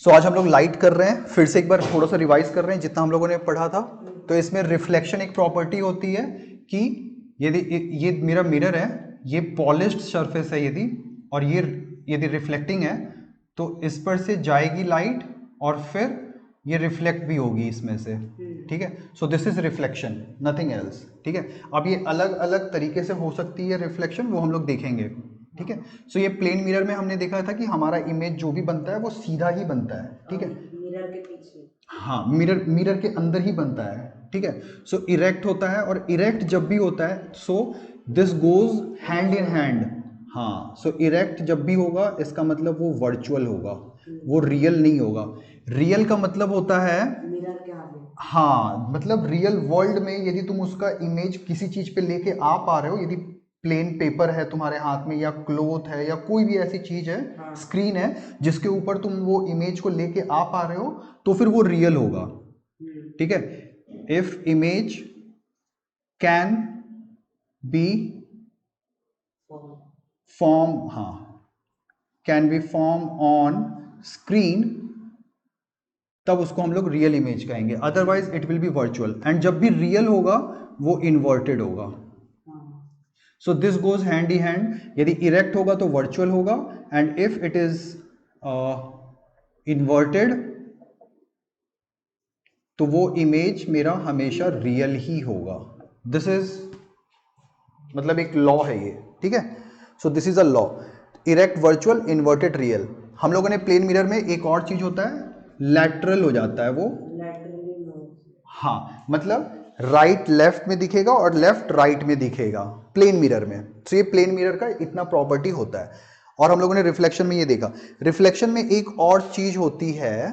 सो आज हम लोग लाइट कर रहे हैं, फिर से एक बार थोड़ा सा रिवाइज कर रहे हैं जितना हम लोगों ने पढ़ा था। तो इसमें रिफ्लेक्शन एक प्रॉपर्टी होती है कि यदि ये मेरा मिरर है, ये पॉलिश्ड सरफेस है यदि, और ये यदि रिफ्लेक्टिंग है तो इस पर से जाएगी लाइट और फिर ये रिफ्लेक्ट भी होगी इसमें से, ठीक है। So this is reflection, nothing else, ठीक है। अब ये अलग अलग तरीके से हो सकती है रिफ्लेक्शन, वो हम लोग देखेंगे, ठीक है। सो ये प्लेन मिरर में हमने देखा था कि हमारा इमेज जो भी बनता है वो सीधा ही बनता है, ठीक है। मिरर के पीछे, हाँ, मिरर के अंदर ही बनता है, ठीक है। सो इरेक्ट होता है, और इरेक्ट जब भी होता है so this goes hand in hand. हाँ, सो इरेक्ट जब भी होगा इसका मतलब वो वर्चुअल होगा, वो रियल नहीं होगा। रियल का मतलब होता है मिरर के आगे। हाँ, मतलब रियल वर्ल्ड में यदि तुम उसका इमेज किसी चीज पे लेके आ पा रहे हो, यदि प्लेन पेपर है तुम्हारे हाथ में या क्लोथ है या कोई भी ऐसी चीज है, हाँ। स्क्रीन है जिसके ऊपर तुम वो इमेज को लेके आ पा रहे हो, तो फिर वो रियल होगा, ठीक है। If image can be form, हाँ, can be form on screen, तब उसको हम लोग रियल इमेज कहेंगे, otherwise it will be virtual. And जब भी रियल होगा वो इन्वर्टेड होगा। So this goes hand in hand, यदि इरेक्ट होगा तो वर्चुअल होगा, and if it is inverted तो वो इमेज मेरा हमेशा रियल ही होगा। दिस इज मतलब एक लॉ है ये, ठीक है। So this is a law, erect virtual inverted real. हम लोगों ने प्लेन मिरर में एक और चीज होता है, लैटरल हो जाता है वो। Laterally no. हाँ, मतलब राइट लेफ्ट में दिखेगा और लेफ्ट राइट में दिखेगा प्लेन मिरर में। तो ये प्लेन मिरर का इतना प्रॉपर्टी होता है। और हम लोगों ने रिफ्लेक्शन में ये देखा, रिफ्लेक्शन में एक और चीज होती है,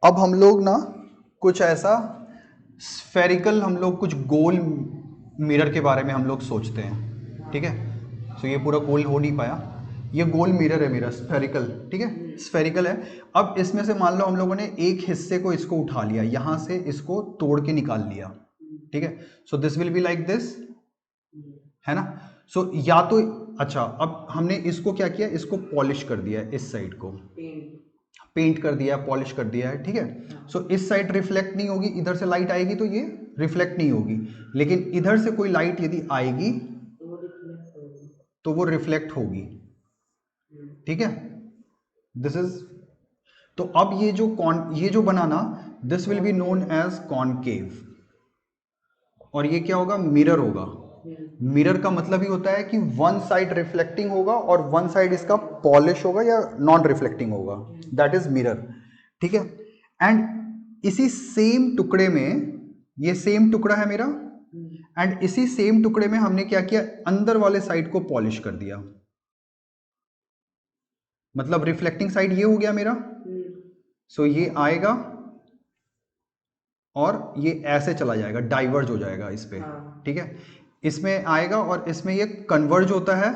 अब हम लोग ना कुछ ऐसा स्फेरिकल, हम लोग कुछ गोल मिरर के बारे में हम लोग सोचते हैं, ठीक है। सो ये पूरा गोल हो नहीं पाया, ये गोल मिरर है मेरा स्फेरिकल, ठीक है, स्फेरिकल है। अब इसमें से मान लो हम लोगों ने एक हिस्से को इसको उठा लिया, यहां से इसको तोड़ के निकाल लिया, ठीक है। So this will be like this, है ना। सो या तो अच्छा, अब हमने इसको क्या किया, इसको पॉलिश कर दिया है, इस साइड को पेंट कर दिया है, पॉलिश कर दिया है, ठीक है। सो इस साइड रिफ्लेक्ट नहीं होगी, इधर से लाइट आएगी तो ये रिफ्लेक्ट नहीं होगी, लेकिन इधर से कोई लाइट यदि आएगी तो वो रिफ्लेक्ट होगी, ठीक है। दिस इज, तो अब ये जो बना ना, this will be known as concave, और ये क्या होगा, मिरर होगा। मिरर का मतलब ही होता है कि वन साइड रिफ्लेक्टिंग होगा और वन साइड इसका पॉलिश होगा या नॉन रिफ्लेक्टिंग होगा, दैट इज मिरर, ठीक है। एंड इसी सेम टुकड़े में, ये सेम टुकड़ा है मेरा, एंड इसी सेम टुकड़े में हमने क्या किया, अंदर वाले साइड को पॉलिश कर दिया, मतलब रिफ्लेक्टिंग साइड ये हो गया मेरा। सो ये आएगा और ये ऐसे चला जाएगा, डाइवर्ज हो जाएगा इस पे, ठीक है। इसमें आएगा और इसमें ये कन्वर्ज होता है,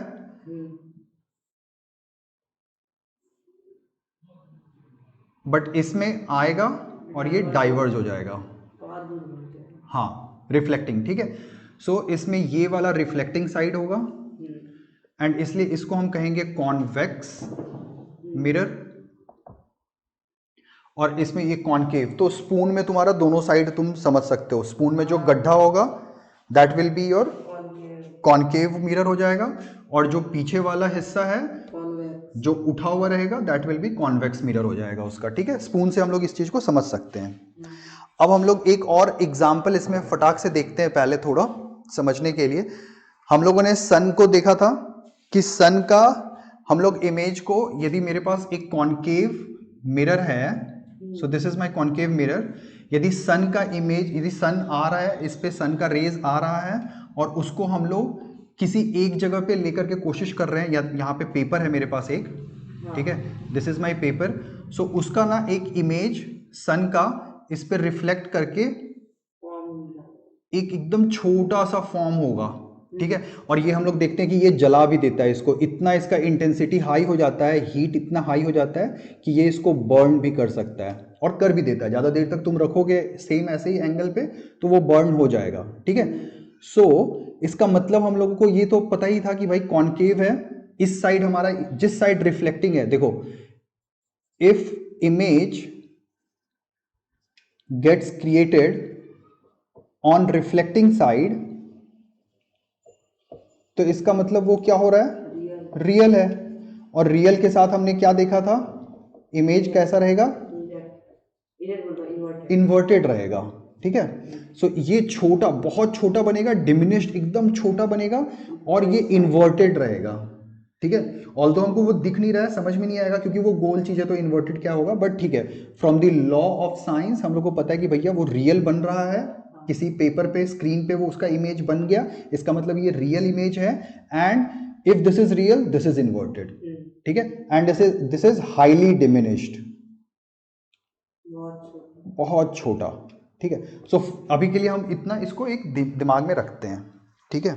बट इसमें आएगा और ये डाइवर्ज हो जाएगा, हाँ, रिफ्लेक्टिंग, ठीक है। सो इसमें ये वाला रिफ्लेक्टिंग साइड होगा, एंड इसलिए इसको हम कहेंगे कॉन्वेक्स मिरर, और इसमें ये कॉनकेव। तो स्पून में तुम्हारा दोनों साइड तुम समझ सकते हो, स्पून में जो गड्ढा होगा that will be your concave mirror हो जाएगा, और जो पीछे वाला हिस्सा है जो उठा हुआ रहेगा that will be convex mirror हो जाएगा उसका, ठीक है। स्पून से हम लोग इस चीज को समझ सकते हैं। अब हम लोग एक और एग्जाम्पल इसमें फटाक से देखते हैं, पहले थोड़ा समझने के लिए। हम लोगों ने सन को देखा था कि सन का हम लोग इमेज को, यदि मेरे पास एक कॉनकेव मिरर है, so this is my concave mirror, यदि सन का इमेज, यदि सन आ रहा है, इस पे सन का रेज आ रहा है, और उसको हम लोग किसी एक जगह पे लेकर के कोशिश कर रहे हैं, या यहाँ पे पेपर है मेरे पास एक, ठीक है, दिस इज माय पेपर। सो उसका ना एक इमेज सन का इस पे रिफ्लेक्ट करके एक एकदम छोटा सा फॉर्म होगा, ठीक है। और ये हम लोग देखते हैं कि ये जला भी देता है इसको, इतना इसका इंटेंसिटी हाई हो जाता है, हीट इतना हाई हो जाता है कि ये इसको बर्न भी कर सकता है, और कर भी देता है। ज़्यादा देर तक तुम रखोगे सेम ऐसे ही एंगल पे तो वो बर्न हो जाएगा, ठीक है। सो इसका मतलब हम लोगों को ये तो पता ही था कि भाई कॉनकेव है, इस साइड हमारा जिस साइड रिफ्लेक्टिंग है, देखो if image gets created on reflecting side, तो इसका मतलब वो क्या हो रहा है, रियल रियल है। और रियल के साथ हमने क्या देखा था, इमेज कैसा रहेगा, इन्वर्टेड इन्वर्टेड रहेगा। ठीक है, सो ये छोटा, बहुत छोटा बनेगा, डिमिनिश्ड एकदम छोटा बनेगा, और ये इन्वर्टेड रहेगा। ठीक है, ऑल्दो हमको वो दिख नहीं रहा है, समझ में नहीं आएगा क्योंकि वो गोल चीज है, तो इन्वर्टेड क्या होगा, बट ठीक है, from the law of science हम लोग को पता है कि भैया वो रियल बन रहा है, किसी पेपर पे स्क्रीन पे वो उसका इमेज बन गया, इसका मतलब ये रियल इमेज है। And if this is real, this is inverted. ठीक है, and this is highly diminished, बहुत छोटा। ठीक है, सो अभी के लिए हम इतना इसको एक दिमाग में रखते हैं। ठीक है,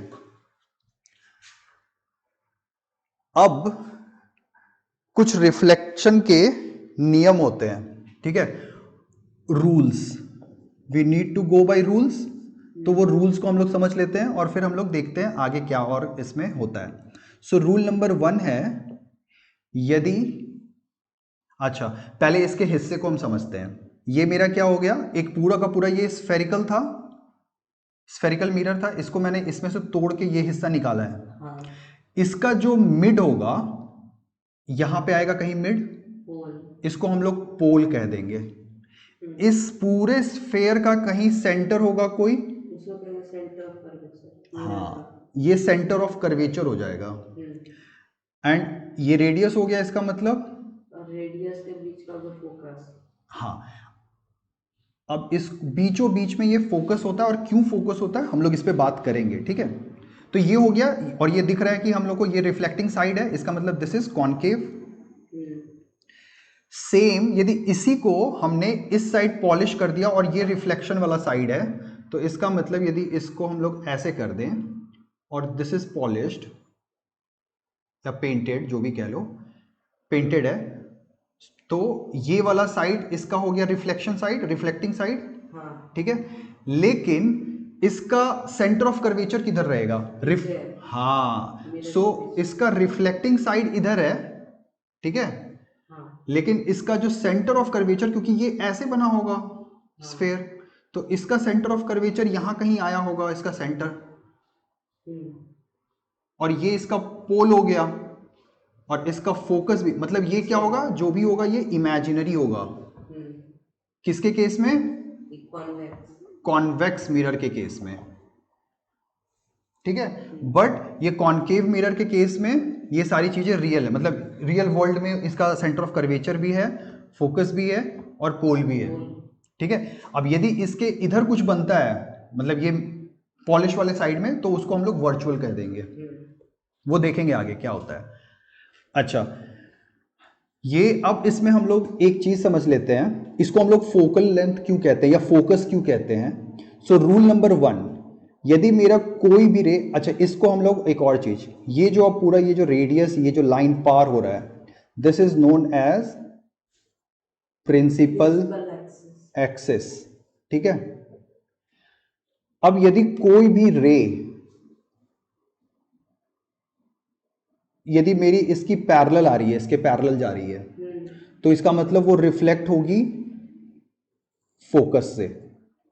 अब कुछ रिफ्लेक्शन के नियम होते हैं। ठीक है, rules, we need to go by rules. तो वो रूल्स को हम लोग समझ लेते हैं और फिर हम लोग देखते हैं आगे क्या और इसमें होता है। सो रूल नंबर 1 है, यदि, अच्छा पहले इसके हिस्से को हम समझते हैं। ये मेरा क्या हो गया, एक पूरा का पूरा ये स्फेरिकल था, स्फेरिकल मिरर था, इसको मैंने इसमें से तोड़ के ये हिस्सा निकाला है। हाँ, इसका जो मिड होगा, यहां पे आएगा कहीं मिड, पोल इसको हम लोग पोल कह देंगे। इस पूरे स्फेयर का कहीं सेंटर होगा कोई, उसको कहते हैं सेंटर ऑफ कर्वेचर। हाँ ये सेंटर ऑफ कर्वेचर हो जाएगा। एंड ये रेडियस हो गया, इसका मतलब और रेडियस के बीच का जो फोकस। हाँ, अब इस बीचों बीच में ये फोकस होता है, और क्यों फोकस होता है हम लोग इस पे बात करेंगे। ठीक है, तो ये हो गया, और ये दिख रहा है कि हम लोग को ये रिफ्लेक्टिंग साइड है, इसका मतलब दिस इज कॉनकेव। सेम यदि इसी को हमने इस साइड पॉलिश कर दिया और ये रिफ्लेक्शन वाला साइड है, तो इसका मतलब यदि इसको हम लोग ऐसे कर दें और दिस इज पॉलिश्ड या पेंटेड, जो भी कह लो, पेंटेड है, तो ये वाला साइड इसका हो गया रिफ्लेक्शन साइड, रिफ्लेक्टिंग साइड। हाँ, ठीक है, लेकिन इसका सेंटर ऑफ कर्वेचर किधर रहेगा, हाँ, सो इसका रिफ्लेक्टिंग साइड इधर है। ठीक है, हाँ, लेकिन इसका जो सेंटर ऑफ कर्वेचर, क्योंकि ये ऐसे बना होगा स्फेयर, तो इसका सेंटर ऑफ कर्वेचर यहां कहीं आया होगा, इसका सेंटर, और ये इसका पोल हो गया, और इसका फोकस भी, मतलब ये क्या होगा, जो भी होगा ये इमेजिनरी होगा। किसके केस में, कॉन्वेक्स मिरर के केस में। ठीक है, बट ये कॉनकेव मिरर के केस में ये सारी चीजें रियल है, मतलब रियल वर्ल्ड में इसका सेंटर ऑफ कर्वेचर भी है, फोकस भी है, और पोल भी है। ठीक है, अब यदि इसके इधर कुछ बनता है, मतलब ये पॉलिश वाले साइड में, तो उसको हम लोग वर्चुअल कह देंगे, वो देखेंगे आगे क्या होता है। अच्छा, ये अब इसमें हम लोग एक चीज समझ लेते हैं, इसको हम लोग फोकल लेंथ क्यों कहते हैं या फोकस क्यों कहते हैं। सो रूल नंबर 1, यदि मेरा कोई भी रे, अच्छा इसको हम लोग एक और चीज, ये जो अब पूरा ये जो रेडियस, ये जो लाइन पार हो रहा है, this is known as principal axis. ठीक है, अब यदि कोई भी रे, यदि मेरी इसकी पैरेलल आ रही है, इसके पैरेलल जा रही है, तो इसका मतलब वो रिफ्लेक्ट होगी फोकस से,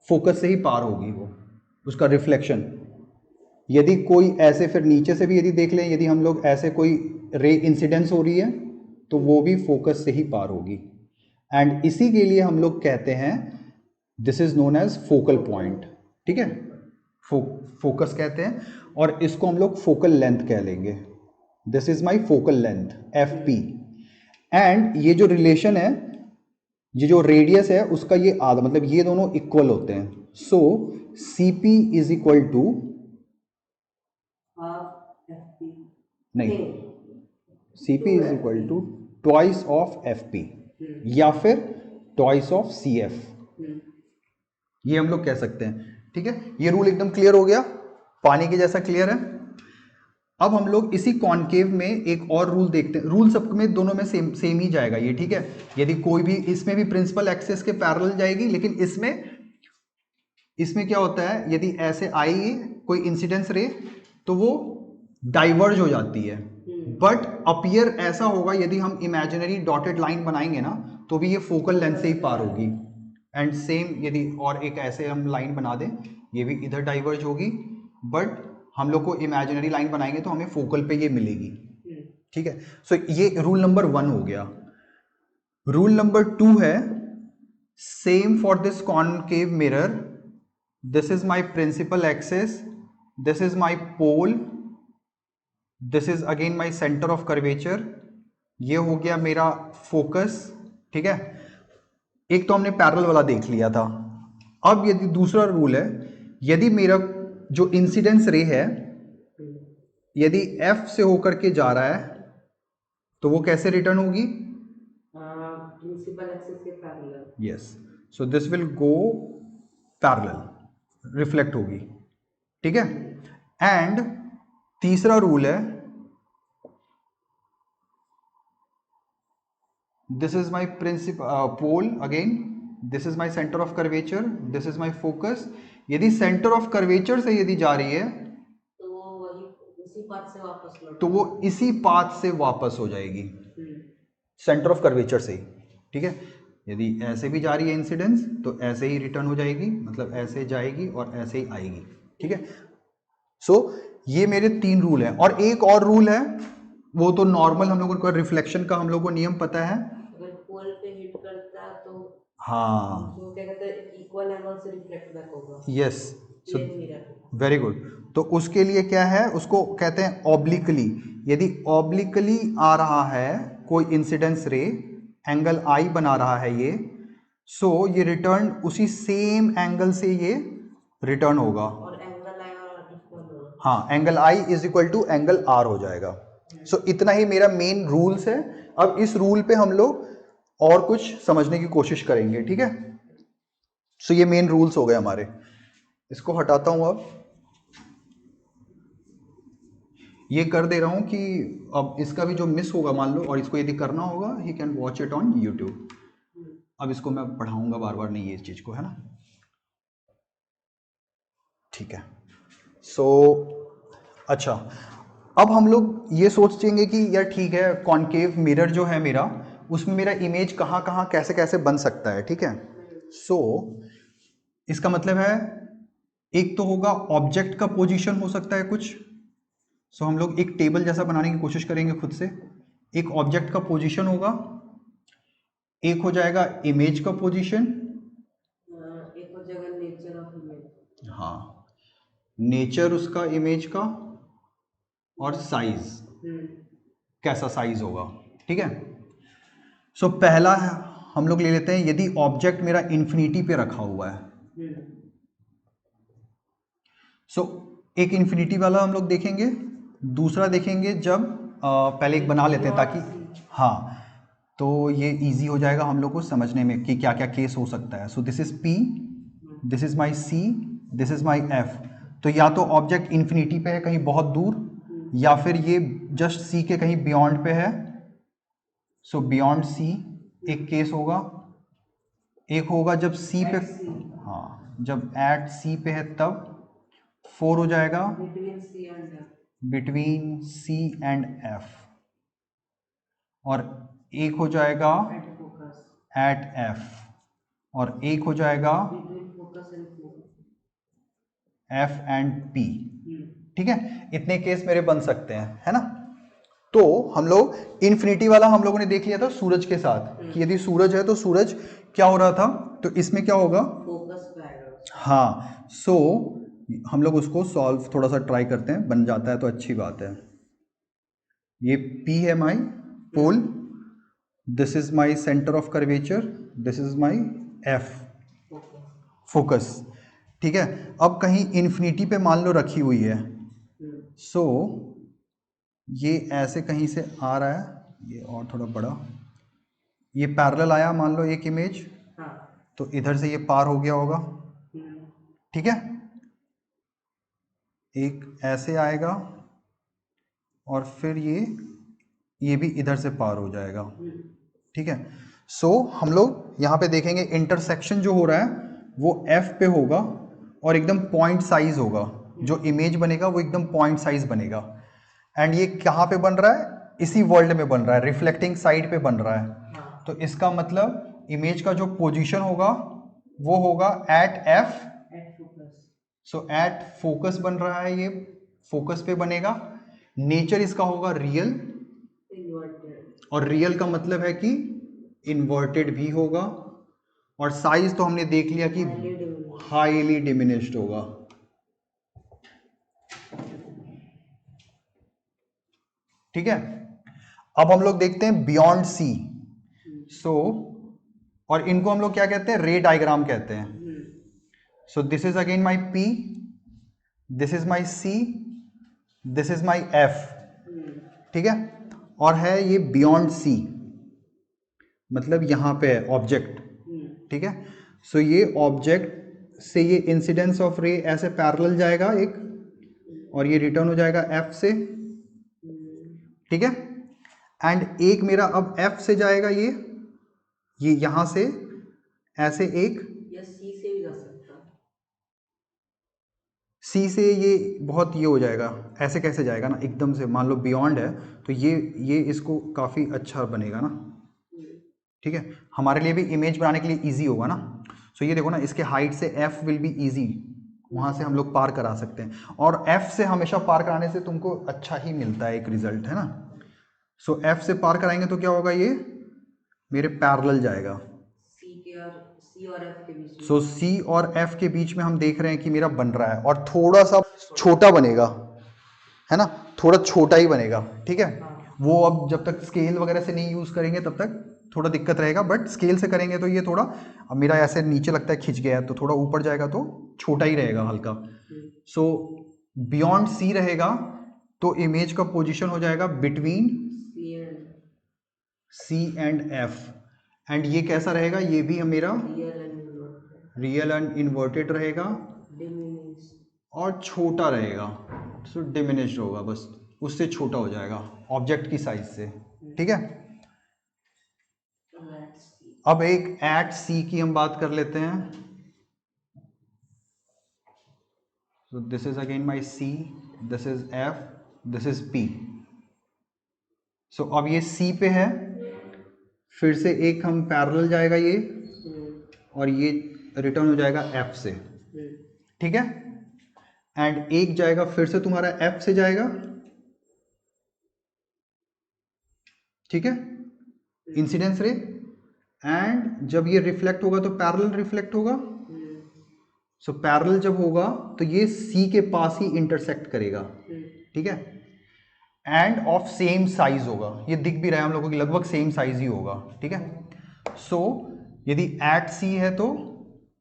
फोकस से ही पार होगी वो, उसका रिफ्लेक्शन। यदि कोई ऐसे, फिर नीचे से भी यदि देख लें, यदि हम लोग ऐसे कोई रे इंसिडेंस हो रही है, तो वो भी फोकस से ही पार होगी। एंड इसी के लिए हम लोग कहते हैं this is known as focal point. ठीक है, फोकस कहते हैं, और इसको हम लोग फोकल लेंथ कह लेंगे, this is my focal length F P. And ये जो रिलेशन है, ये जो रेडियस है उसका ये आधा, मतलब ये दोनों इक्वल होते हैं। So C P is equal to, नहीं, C P is equal to twice of F P, या फिर ट्वाइस ऑफ सी एफ, ये हम लोग कह सकते हैं। ठीक है, ये रूल एकदम क्लियर हो गया, पानी के जैसा क्लियर है। अब हम लोग इसी कॉनकेव में एक और रूल देखते हैं, रूल सब में दोनों में सेम ही जाएगा ये। ठीक है, यदि कोई भी, इसमें भी प्रिंसिपल एक्सिस के पैरेलल जाएगी, लेकिन इसमें इसमें क्या होता है, यदि ऐसे आई कोई इंसिडेंस रे तो वो डाइवर्ज हो जाती है, बट अपीयर ऐसा होगा यदि हम इमेजिनरी डॉटेड लाइन बनाएंगे ना तो भी ये फोकल लेंथ से ही पार होगी। एंड सेम यदि और एक ऐसे हम लाइन बना दें, ये भी इधर डाइवर्ज होगी, बट हम लोग को इमेजिनरी लाइन बनाएंगे तो हमें फोकल पे ये मिलेगी। ठीक है, सो ये रूल नंबर 1 हो गया। रूल नंबर 2 है same for this concave mirror, this is my principal axis, this is my pole, this is again my centre of curvature, ये हो गया मेरा फोकस। ठीक है, एक तो हमने पैरेलल वाला देख लिया था। अब यदि दूसरा रूल है, यदि मेरा जो इंसिडेंस रे है यदि F से होकर के जा रहा है तो वो कैसे रिटर्न होगी? प्रिंसिपल एक्सिस के parallel. Yes, so this will go parallel, reflect होगी। ठीक है, एंड तीसरा रूल है this is my principal pole, again this is my centre of curvature, this is my focus. यदि सेंटर ऑफ कर्वेचर से यदि जा रही है तो वो वही उसी पाथ से वापस लौट, तो वो इसी पाथ से वापस हो जाएगी, सेंटर ऑफ कर्वेचर से ही। ठीक है, यदि ऐसे भी जा रही है इंसिडेंस तो ऐसे ही रिटर्न हो जाएगी, मतलब ऐसे जाएगी और ऐसे ही आएगी। ठीक है, सो ये मेरे 3 रूल हैं। और एक और रूल है, वो तो नॉर्मल हम लोगों को रिफ्लेक्शन का हम लोगों को नियम पता है। अगर पोल पे हिट करता है तो हाँ, तो क्या कहते हैं, इक्वल एंगल से रिफ्लेक्ट बैक होगा। Yes, so plane mirror. Very good. तो उसके लिए क्या है, उसको कहते हैं ऑब्लिकली। यदि ऑब्लिकली आ रहा है कोई इंसिडेंस रे, एंगल आई बना रहा है ये, सो ये रिटर्न उसी सेम एंगल से ये रिटर्न होगा। और एंगल आई और इक्वल होगा। हाँ, angle I is equal to angle R हो जाएगा। सो इतना ही मेरा मेन रूल्स है। अब इस रूल पे हम लोग और कुछ समझने की कोशिश करेंगे। ठीक है, सो ये मेन रूल्स हो गए हमारे। इसको हटाता हूं, अब ये कर दे रहा हूं कि अब इसका भी जो मिस होगा मान लो, और इसको यदि करना होगा he can watch it on YouTube. अब इसको मैं पढ़ाऊंगा बार बार नहीं, ये इस चीज को, है ना। ठीक है, सो अच्छा, अब हम लोग ये सोचेंगे कि यार ठीक है, कॉनकेव मिरर जो है मेरा, उसमें मेरा इमेज कहाँ कहाँ कैसे कैसे बन सकता है। ठीक है, सो इसका मतलब है एक तो होगा ऑब्जेक्ट का पोजीशन हो सकता है कुछ। सो हम लोग एक टेबल जैसा बनाने की कोशिश करेंगे खुद से। एक ऑब्जेक्ट का पोजीशन होगा, एक हो जाएगा इमेज का पोजीशन, एक हो जाएगा नेचर ऑफ इमेज। हाँ, नेचर उसका इमेज का, और साइज, कैसा साइज होगा। ठीक है, सो पहला हम लोग ले लेते हैं, यदि ऑब्जेक्ट मेरा इन्फिनिटी पे रखा हुआ है। सो एक इन्फिनिटी वाला हम लोग देखेंगे। दूसरा देखेंगे जब पहले एक बना लेते हैं ताकि, हाँ, तो ये इजी हो जाएगा हम लोग को समझने में कि क्या क्या केस हो सकता है। So this is P, this is my C, this is my F। तो या तो ऑब्जेक्ट इन्फिनिटी पे है कहीं बहुत दूर, या फिर ये जस्ट C के कहीं बियॉन्ड पे है। सो बियॉन्ड C एक केस होगा। एक होगा जब C पे, हाँ, जब एट C पे है तब 4 हो जाएगा between C and F. Between C and F। और एक हो जाएगा एट फोकस। Eight F। और एक हो जाएगा between focus and focus. F and P। ठीक है, इतने केस मेरे बन सकते हैं, है ना। तो हम लोग इन्फिनिटी वाला हम लोगों ने देख लिया था सूरज के साथ, कि यदि सूरज है तो सूरज क्या हो रहा था, तो इसमें क्या होगा, फोकस पे आएगा। हाँ। सो हम लोग उसको सॉल्व थोड़ा सा ट्राई करते हैं, बन जाता है तो अच्छी बात है। ये P है my pole, this is my centre of curvature, this is my F focus. ठीक है, अब कहीं इन्फिनिटी पे मान लो रखी हुई है, सो ये ऐसे कहीं से आ रहा है, ये और थोड़ा बड़ा, ये पैरेलल आया मान लो एक इमेज, तो इधर से ये पार हो गया होगा। ठीक है, एक ऐसे आएगा और फिर ये भी इधर से पार हो जाएगा। ठीक है, सो हम लोग यहाँ पे देखेंगे इंटरसेक्शन जो हो रहा है वो F पे होगा, और एकदम पॉइंट साइज होगा, जो इमेज बनेगा वो एकदम पॉइंट साइज बनेगा। एंड ये कहाँ पे बन रहा है, इसी वर्ल्ड में बन रहा है, रिफ्लेक्टिंग साइड पे बन रहा है। हाँ। तो इसका मतलब इमेज का जो पोजीशन होगा वो होगा at F, at focus. So at focus बन रहा है, ये फोकस पे बनेगा। नेचर इसका होगा रियल, इन्वर्टेड। और रियल का मतलब है कि इन्वर्टेड भी होगा। और साइज तो हमने देख लिया कि हाईली डिमिनिश्ड होगा। ठीक है, अब हम लोग देखते हैं बियॉन्ड सी। सो और इनको हम लोग क्या कहते हैं, रे डायग्राम कहते हैं। So this is again my P, this is my C, this is my F. ठीक है, और है ये बियॉन्ड सी, मतलब यहां पे है ऑब्जेक्ट। ठीक है, सो ये ऑब्जेक्ट से ये इंसिडेंस ऑफ रे ऐसे पैरेलल जाएगा एक, और ये रिटर्न हो जाएगा एफ से। ठीक है, एंड एक मेरा अब एफ से जाएगा ये यहां से ऐसे एक, या सी से भी जा सकता है। सी से ये बहुत ये हो जाएगा, ऐसे कैसे जाएगा ना एकदम से, मान लो बियॉन्ड है तो ये इसको काफ़ी अच्छा बनेगा ना। ठीक है, हमारे लिए भी इमेज बनाने के लिए इजी होगा ना। सो ये देखो ना, इसके हाइट से एफ विल बी इजी, वहाँ से हम लोग पार करा सकते हैं, और एफ से हमेशा पार कराने से तुमको अच्छा ही मिलता है एक रिजल्ट, है ना। सो एफ से पार कराएंगे तो क्या होगा, ये मेरे पैरेलल जाएगा। सी और एफ के बीच में। सो सी और एफ के बीच में हम देख रहे हैं कि मेरा बन रहा है, और थोड़ा सा छोटा बनेगा, है ना, थोड़ा छोटा ही बनेगा। ठीक है, वो अब जब तक स्केल वगैरह से नहीं यूज़ करेंगे तब तक थोड़ा दिक्कत रहेगा, बट स्केल से करेंगे तो ये थोड़ा, अब मेरा ऐसे नीचे लगता है खिंच गया है, तो थोड़ा ऊपर जाएगा तो छोटा ही रहेगा हल्का। सो बियॉन्ड सी रहेगा तो इमेज का पोजीशन हो जाएगा between C and F. And ये कैसा रहेगा, ये भी मेरा रियल एंड इन्वर्टेड रहेगा, और छोटा रहेगा, सो डिमिनिश्ड होगा, बस उससे छोटा हो जाएगा ऑब्जेक्ट की साइज से। ठीक है, अब एक एट सी की हम बात कर लेते हैं। So this is again my C, this is F, this is P. So अब ये सी पे है, फिर से एक हम पैरेलल जाएगा ये, और ये रिटर्न हो जाएगा एफ से। ठीक है, एंड एक जाएगा फिर से तुम्हारा एफ से जाएगा। ठीक है, इंसिडेंस रे, एंड जब ये रिफ्लेक्ट होगा तो पैरेलल रिफ्लेक्ट होगा। सो पैरेलल जब होगा तो ये सी के पास ही इंटरसेक्ट करेगा। ठीक है, एंड ऑफ सेम साइज होगा, ये दिख भी रहा है हम लोगों की, लगभग सेम साइज ही होगा। ठीक है, सो यदि एट सी है तो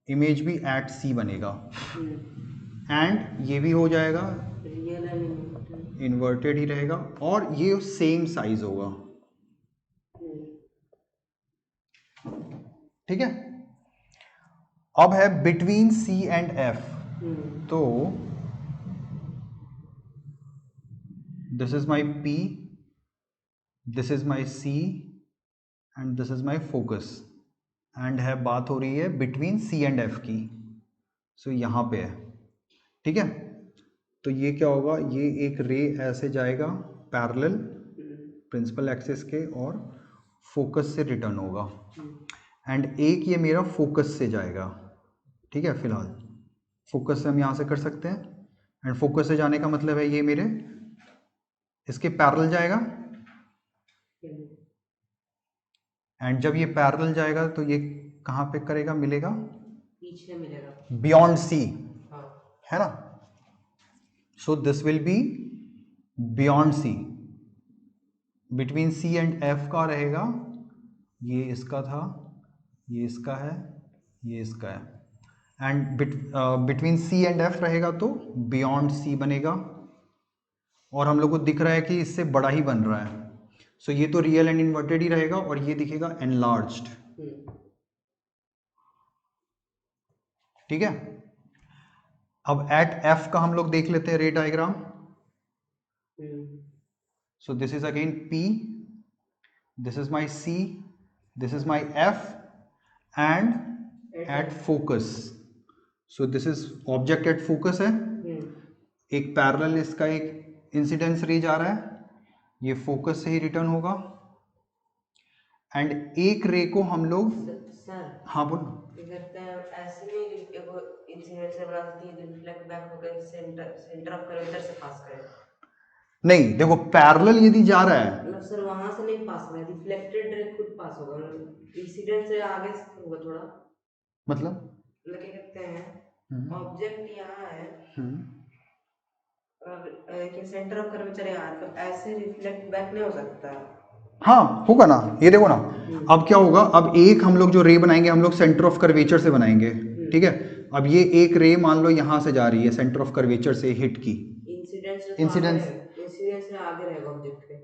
इमेज भी एट सी बनेगा, एंड ये भी हो जाएगा रियल एंड इन्वर्टेड ही रहेगा, और ये सेम साइज होगा। ठीक है, अब है बिटवीन सी एंड एफ। तो this is my P, this is my C, and this is my focus, and है बात हो रही है बिटवीन सी एंड एफ की। सो यहाँ पे है। ठीक है, तो ये क्या होगा, ये एक रे ऐसे जाएगा पैरेलल प्रिंसिपल एक्सिस के, और फोकस से रिटर्न होगा, एंड एक ये मेरा फोकस से जाएगा। ठीक है, फिलहाल फोकस से हम यहाँ से कर सकते हैं, एंड फोकस से जाने का मतलब है ये मेरे इसके पैरेलल जाएगा, एंड जब ये पैरेलल जाएगा तो ये कहाँ पे करेगा, मिलेगा पीछे मिलेगा, बियॉन्ड सी, हाँ, है ना। So this will be beyond C, between C and F का रहेगा, ये इसका था, ये इसका है, ये इसका है, and between C and F रहेगा तो बियॉन्ड सी बनेगा, और हम लोग को दिख रहा है कि इससे बड़ा ही बन रहा है। सो ये तो रियल एंड इन्वर्टेड ही रहेगा, और ये दिखेगा एनलार्ज्ड। ठीक है, अब एट एफ का हम लोग देख लेते हैं ray diagram. So this is again P, this is my C, this is my F, and at focus so this is object at focus है, एक पैरेलल इसका एक इंसिडेंस रे जा रहा है, ये फोकस से ही रिटर्न होगा, एंड एक रे को हम लोग सर हाँ बोलो। करते हैं ऐसे नहीं एगो इंसिडेंट से बनाती है रिफ्लेक्ट बैक होकर सेंटर ऑफ कर्वेचर से पास करे। नहीं देखो पैरेलल यदि जा रहा है मतलब सर वहां से नहीं पास होगा, रिफ्लेक्टेड रे खुद पास होगा, इंसिडेंट से आगे होगा थोड़ा। मतलब क्या कहते हैं ऑब्जेक्ट यहाँ है और सेंटर ऑफ कर्वेचर यहाँ है, तो ऐसे रिफ्लेक्ट बैक नहीं हो सकता। हाँ होगा ना, ये देखो ना अब क्या होगा, अब एक हम लोग जो रे बनाएंगे हम लोग सेंटर ऑफ कर्वेचर से बनाएंगे, ठीक है। अब ये एक रे मान लो यहाँ से जा रही है सेंटर ऑफ कर्वेचर से हिट की, इंसिडेंस से आगे रहेगा ऑब्जेक्ट के,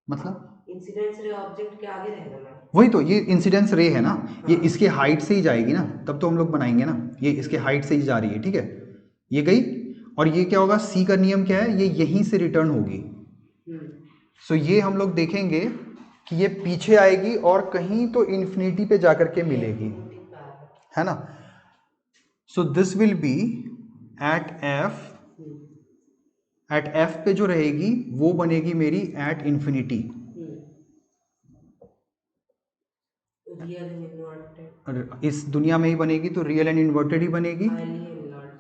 मतलब इंसिडेंस रे ऑब्जेक्ट के आगे रहेगा ना। वही तो, ये इंसिडेंस रे है ना, ये इसके हाइट से ही जाएगी ना, तब तो हम लोग बनाएंगे ना, ये इसके हाइट से ही जा रही है, ठीक है। ये गई, और ये क्या होगा, सी का नियम क्या है, ये यहीं से रिटर्न होगी। सो ये हम लोग देखेंगे कि ये पीछे आएगी और कहीं तो इन्फिनिटी पे जाकर के मिलेगी, है ना। So this will be at F पे जो रहेगी वो बनेगी मेरी एट इन्फिनिटी, इस दुनिया में ही बनेगी तो रियल एंड इन्वर्टेड ही बनेगी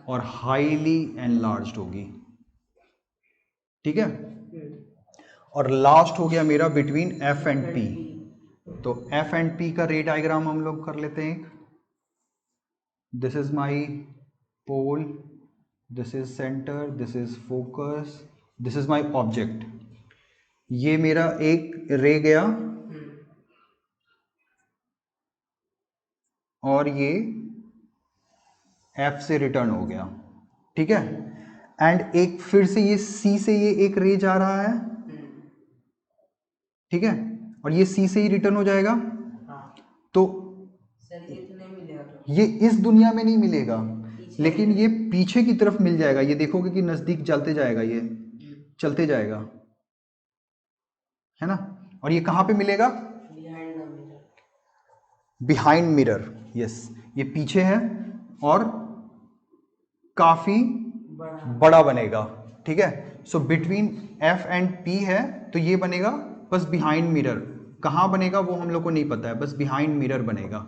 और हाईली एनलार्ज्ड होगी, ठीक है। और लास्ट हो गया मेरा बिटवीन एफ एंड पी, तो एफ एंड पी का रे डायग्राम हम लोग कर लेते हैं। This is my pole, this is centre, this is focus, this is my object. ये मेरा एक रे गया और ये एफ से रिटर्न हो गया, ठीक है। एंड एक फिर से ये सी से ये एक रे जा रहा है, ठीक है, और ये सी से ही रिटर्न हो जाएगा। तो ये इस दुनिया में नहीं मिलेगा, लेकिन ये पीछे की तरफ मिल जाएगा, ये देखोगे कि नजदीक चलते जाएगा, ये चलते जाएगा, है ना। और ये कहां पे मिलेगा, बिहाइंड मिरर, यस, ये पीछे है और काफी बड़ा बनेगा, ठीक है। So between F and P है तो ये बनेगा बस बिहाइंड मिरर, कहाँ बनेगा वो हम लोग को नहीं पता है, बस बिहाइंड मिरर बनेगा,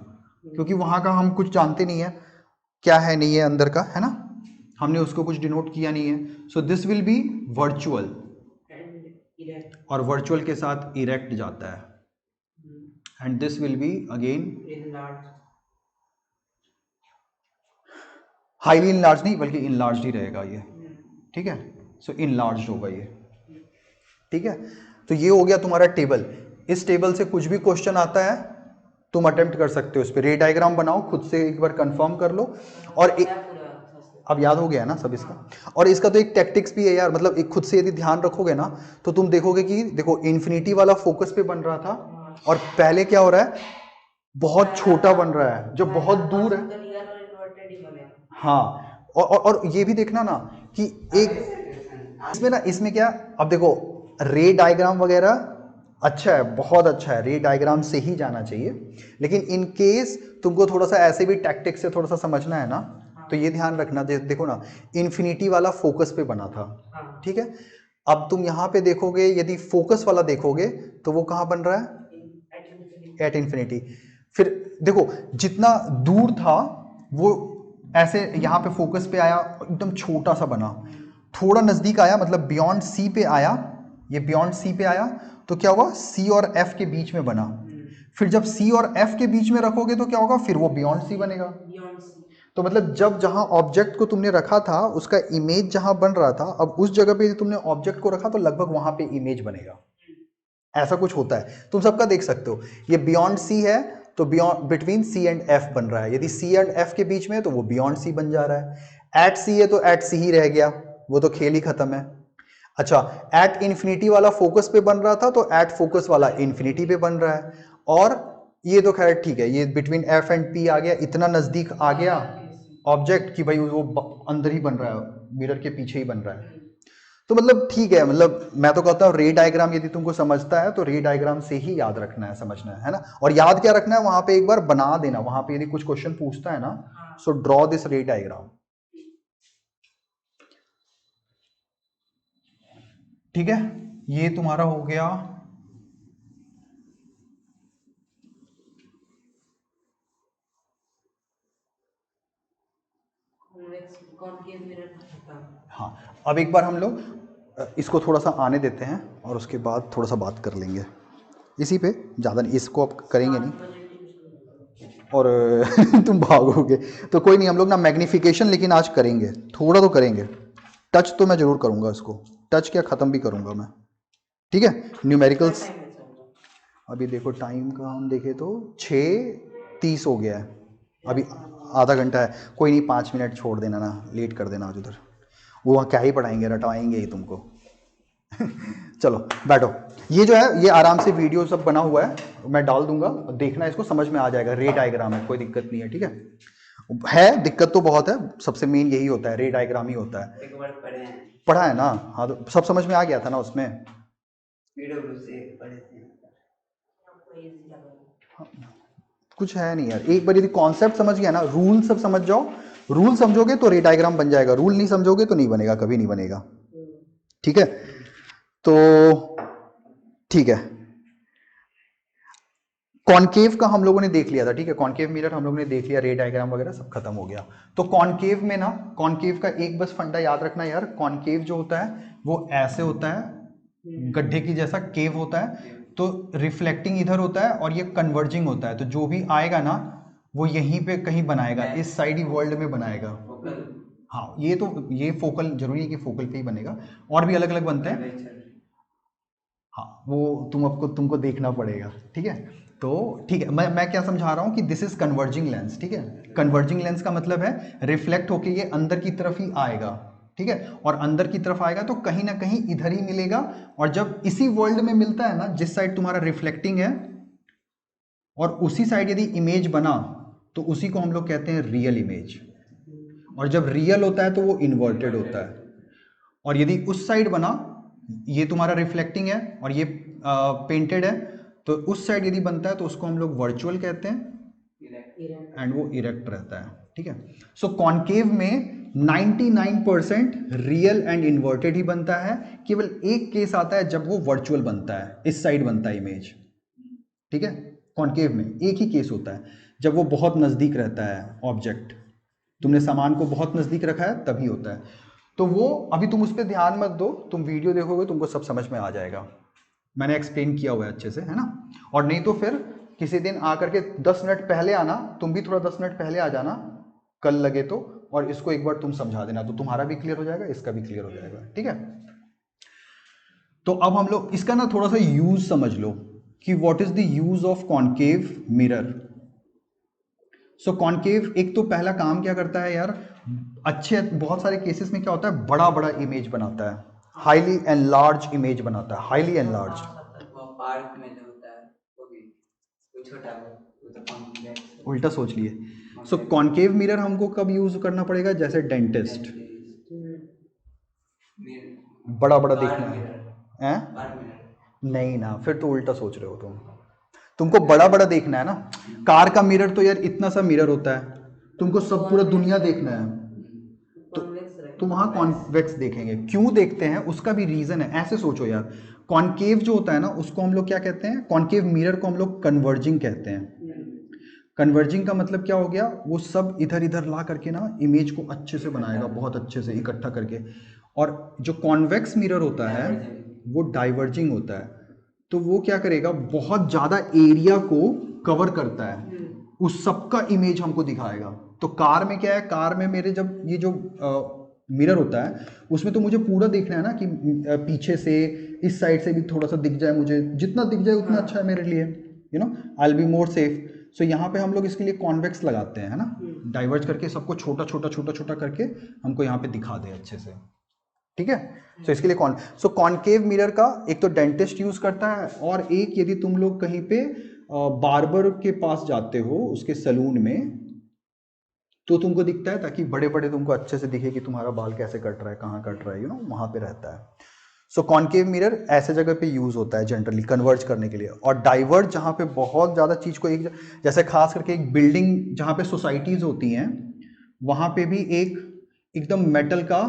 क्योंकि वहां का हम कुछ जानते नहीं है क्या है नहीं है अंदर का, है ना, हमने उसको कुछ डिनोट किया नहीं है। So this will be virtual, और वर्चुअल के साथ इरेक्ट जाता है, and this will be again highly enlarge नहीं बल्कि इनलार्ज ही रहेगा ये, ठीक है। सो इनलार्ज होगा ये, ठीक है। तो ये हो गया तुम्हारा टेबल। इस टेबल से कुछ भी क्वेश्चन आता है तुम अटेम्प्ट कर सकते हो, इस पे रे डायग्राम बनाओ, खुद से एक बार कंफर्म कर लो, और अब याद हो गया है ना सब इसका। और इसका तो एक टैक्टिक्स भी है यार, मतलब एक खुद से यदि ध्यान रखोगे ना तो तुम देखोगे कि देखो इन्फिनिटी वाला फोकस पे बन रहा था और पहले क्या हो रहा है, बहुत छोटा बन रहा है जो बहुत दूर है। हाँ, और ये भी देखना ना कि एक इसमें ना, इसमें क्या, अब देखो रे डायग्राम वगैरह अच्छा है, बहुत अच्छा है, रे डायग्राम से ही जाना चाहिए, लेकिन इन केस तुमको थोड़ा सा ऐसे भी टैक्टिक्स से थोड़ा सा समझना है ना, तो ये ध्यान रखना, देखो ना इन्फिनिटी वाला फोकस पे बना था, ठीक है। अब तुम यहाँ पे देखोगे, यदि फोकस वाला देखोगे तो वो कहाँ बन रहा है, एट इन्फिनिटी। फिर देखो जितना दूर था वो ऐसे यहाँ पे फोकस पे आया, एकदम छोटा सा बना, थोड़ा नजदीक आया मतलब बियॉन्ड सी पे आया, ये बियॉन्ड सी पे आया तो क्या होगा, सी और एफ के बीच में बना, फिर जब सी और एफ के बीच में रखोगे तो क्या होगा, फिर वो बियॉन्ड सी बनेगा। तो मतलब जब जहां ऑब्जेक्ट को तुमने रखा था उसका इमेज जहां बन रहा था, अब उस जगह पे तुमने ऑब्जेक्ट को रखा तो लगभग वहां पे इमेज बनेगा, ऐसा कुछ होता है, तुम सबका देख सकते हो। ये बियॉन्ड सी है तो beyond between C and F बन रहा है, यदि सी एंड एफ के बीच में है तो वो बियॉन्ड सी बन जा रहा है, एट सी है तो एट सी ही रह गया, वो तो खेल ही खत्म है। अच्छा, एट इन्फिनिटी वाला फोकस पे बन रहा था तो एट फोकस वाला इन्फिनिटी पे बन रहा है, और ये तो खैर ठीक है, ये बिटवीन एफ एंड पी आ गया, इतना नजदीक आ गया ऑब्जेक्ट कि भाई वो अंदर ही बन रहा है, मिरर के पीछे ही बन रहा है। तो मतलब ठीक है, मतलब मैं तो कहता हूँ रे डायग्राम यदि तुमको समझता है तो रे डायग्राम से ही याद रखना है, समझना है ना। और याद क्या रखना है, वहां पे एक बार बना देना, वहां पे यदि कुछ क्वेश्चन पूछता है ना सो ड्रॉ दिस रे डायग्राम। ठीक है, ये तुम्हारा हो गया कॉनकेव मिरर खत्म। हाँ, अब एक बार हम लोग इसको थोड़ा सा आने देते हैं और उसके बाद थोड़ा सा बात कर लेंगे इसी पे, ज़्यादा नहीं, इसको अब करेंगे नहीं 7 बजे ट्यूशन। और तुम भागोगे तो कोई नहीं, हम लोग ना मैग्नीफिकेशन लेकिन आज करेंगे, थोड़ा तो करेंगे, टच तो मैं ज़रूर करूँगा इसको, टच क्या ख़त्म भी करूँगा मैं। ठीक है, न्यूमेरिकल्स। टाइम है सर। अभी देखो टाइम का हम देखें तो 6:30 हो गया है, अभी आधा घंटा है, कोई नहीं 5 मिनट छोड़ देना ना, लेट कर देना आज उधर, वो वहाँ क्या ही पढ़ाएंगे, रटवाएंगे ही तुमको। चलो बैठो, ये जो है ये आराम से वीडियो सब बना हुआ है, मैं डाल दूंगा, देखना, इसको समझ में आ जाएगा, रे डायग्राम है, कोई दिक्कत नहीं है। ठीक है दिक्कत तो बहुत है, सबसे मेन यही होता है, रे डायग्राम ही होता है। एक बार पढ़े हैं, पढ़ा है ना, हाँ तो सब समझ में आ गया था ना उसमें। पीडब्ल्यू से पढ़े थे। आपको इजी लगा। कुछ है नहीं यार, एक बार यदि कॉन्सेप्ट समझ गया ना, रूल सब समझ जाओ, रूल समझोगे तो रे डायग्राम बन जाएगा, रूल नहीं समझोगे तो नहीं बनेगा, कभी नहीं बनेगा। ठीक है, तो ठीक है, कॉनकेव का हम लोगों ने देख लिया था। ठीक है, कॉनकेव मिरर हम लोगों ने देख लिया, रे डायग्राम वगैरह सब खत्म हो गया। तो कॉनकेव में ना, कॉनकेव का एक बस फंडा याद रखना यार, कॉनकेव जो होता है वो ऐसे होता है, गड्ढे की जैसा केव होता है, तो रिफ्लेक्टिंग इधर होता है और ये कन्वर्जिंग होता है, तो जो भी आएगा ना वो यहीं पे कहीं बनाएगा, इस साइड ही वर्ल्ड में बनाएगा। हाँ, ये फोकल जरूरी है कि फोकल पे ही बनेगा, और भी अलग अलग बनते हैं। हाँ, वो तुमको देखना पड़ेगा। ठीक है, तो ठीक है, मैं क्या समझा रहा हूँ कि दिस इज कन्वर्जिंग लेंस। ठीक है, कन्वर्जिंग लेंस का मतलब है रिफ्लेक्ट होके ये अंदर की तरफ ही आएगा। ठीक है, और अंदर की तरफ आएगा तो कहीं ना कहीं इधर ही मिलेगा, और जब इसी वर्ल्ड में मिलता है ना, जिस साइड तुम्हारा रिफ्लेक्टिंग है और उसी साइड यदि इमेज बना तो उसी को हम लोग कहते हैं रियल इमेज, और जब रियल होता है तो वो इन्वर्टेड होता है। और यदि उस साइड बना, ये तुम्हारा रिफ्लेक्टिंग है और ये पेंटेड है, तो उस साइड यदि बनता है तो उसको हम लोग वर्चुअल कहते हैं, एंड वो इरेक्ट रहता है। ठीक है, सो कॉनकेव में 99% रियल एंड इन्वर्टेड ही बनता है, केवल एक केस आता है जब वो वर्चुअल बनता है, इस साइड बनता है इमेज। ठीक है, कॉनकेव में एक ही केस होता है, जब वो बहुत नज़दीक रहता है ऑब्जेक्ट, तुमने सामान को बहुत नज़दीक रखा है तभी होता है। तो वो अभी तुम उस पर ध्यान मत दो, तुम वीडियो देखोगे तुमको सब समझ में आ जाएगा, मैंने एक्सप्लेन किया हुआ है अच्छे से, है ना। और नहीं तो फिर किसी दिन आकर के 10 मिनट पहले आना, तुम भी थोड़ा 10 मिनट पहले आ जाना कल लगे तो, और इसको एक बार तुम समझा देना, तो तुम्हारा भी क्लियर हो जाएगा, इसका भी क्लियर हो जाएगा। ठीक है, तो अब हम लोग इसका ना थोड़ा सा यूज समझ लो कि what is the use of concave mirror. So concave एक तो पहला काम क्या करता है यार, अच्छे बहुत सारे केसेस में क्या होता है, बड़ा बड़ा इमेज बनाता है, हाईली एनलार्ज इमेज बनाता है, हाईली एनलार्ज। वो पार्क में जो होता है वो भी, वो छोटा वो तो कॉन्वेक्स उल्टा सोच लिए। सो कॉनकेव मिरर हमको कब यूज करना पड़ेगा, जैसे डेंटिस्ट, बड़ा बड़ा देखना है, नहीं ना, फिर तो उल्टा सोच रहे हो तुमको बड़ा बड़ा देखना है ना। कार का मिरर तो यार इतना सा मिरर होता है, तुमको सब पूरा दुनिया देखना है, तो वहाँ कॉन्वेक्स देखेंगे। क्यों देखते हैं उसका भी रीजन है, ऐसे सोचो यार, कॉनकेव जो होता है ना उसको हम लोग क्या कहते हैं, कॉनकेव मिरर को हम लोग कन्वर्जिंग कहते हैं। कन्वर्जिंग का मतलब क्या हो गया, वो सब इधर इधर ला करके ना इमेज को अच्छे से बनाएगा, बहुत अच्छे से इकट्ठा करके। और जो कॉन्वेक्स मिरर होता है वो डाइवर्जिंग होता है, तो वो क्या करेगा, बहुत ज़्यादा एरिया को कवर करता है, उस सब का इमेज हमको दिखाएगा। तो कार में क्या है, कार में मेरे जब ये जो मिरर होता है उसमें तो मुझे पूरा देखना है ना कि पीछे से इस साइड से भी थोड़ा सा दिख जाए, मुझे जितना दिख जाए उतना अच्छा है मेरे लिए, you know, I will be more safe. So यहाँ पे हम लोग इसके लिए कॉन्वेक्स लगाते हैं, है ना, डाइवर्ज करके सबको छोटा छोटा छोटा छोटा करके हमको यहाँ पे दिखा दे अच्छे से। ठीक है, सो इसके लिए कॉनकेव मिरर का एक तो डेंटिस्ट यूज करता है, और एक यदि तुम लोग कहीं पे बार्बर के पास जाते हो उसके सलून में तो तुमको दिखता है, ताकि बड़े बड़े तुमको अच्छे से दिखे कि तुम्हारा बाल कैसे कट रहा है, कहाँ कट रहा है, यू नो, वहाँ पे रहता है। सो कॉनकेव मिरर ऐसे जगह पे यूज होता है जनरली कन्वर्ज करने के लिए, और डाइवर्ज जहाँ पे बहुत ज़्यादा चीज़ को एक, जैसे खास करके एक बिल्डिंग जहाँ पे सोसाइटीज़ होती हैं वहां पे भी एक एकदम मेटल का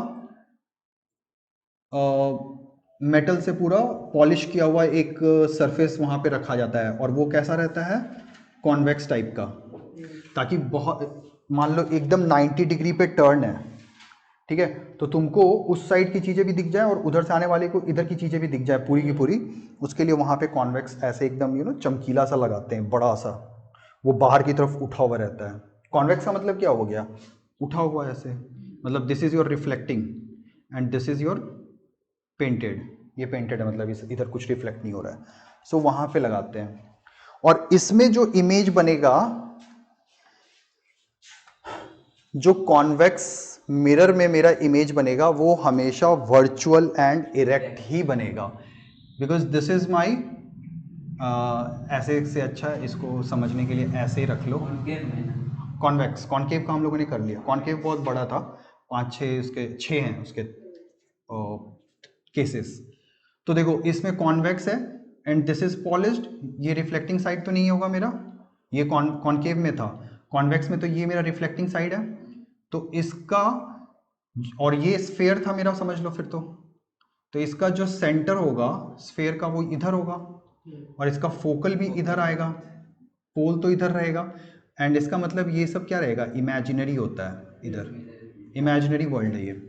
मेटल से पूरा पॉलिश किया हुआ एक सरफेस वहां पे रखा जाता है, और वो कैसा रहता है, कॉन्वेक्स टाइप का, ताकि बहुत मान लो एकदम 90 डिग्री पे टर्न है, ठीक है, तो तुमको उस साइड की चीज़ें भी दिख जाए और उधर से आने वाले को इधर की चीज़ें भी दिख जाए पूरी की पूरी। उसके लिए वहाँ पे कॉन्वेक्स ऐसे एकदम चमकीला सा लगाते हैं, बड़ा सा, वो बाहर की तरफ उठा हुआ रहता है। कॉन्वेक्स का मतलब क्या हो गया, उठा हुआ ऐसे, मतलब this is your reflecting and this is your painted. ये पेंटेड है, मतलब इस इधर कुछ रिफ्लेक्ट नहीं हो रहा है, सो वहाँ पे लगाते हैं। और इसमें जो इमेज बनेगा, जो कॉन्वेक्स मिरर में मेरा इमेज बनेगा, वो हमेशा वर्चुअल एंड इरेक्ट ही बनेगा, बिकॉज दिस इज माई, ऐसे से अच्छा है इसको समझने के लिए ऐसे ही रख लो। कॉन्वेक्स, कॉन्केव का हम लोगों ने कर लिया, कॉन्केव बहुत बड़ा था, 5-6 उसके 6 हैं उसके केसेस। तो देखो इसमें कॉन्वेक्स है एंड दिस इज पॉलिश्ड, ये रिफ्लेक्टिंग साइड तो नहीं होगा मेरा, ये कॉन्केव में था, कॉन्वेक्स में तो ये मेरा रिफ्लेक्टिंग साइड है, तो इसका, और ये स्फेयर था मेरा, समझ लो फिर तो इसका जो सेंटर होगा स्फेयर का वो इधर होगा, और इसका फोकल भी इधर आएगा, पोल तो इधर रहेगा, एंड इसका मतलब ये सब क्या रहेगा, इमेजिनरी होता है, इधर इमेजिनरी वर्ल्ड है ये।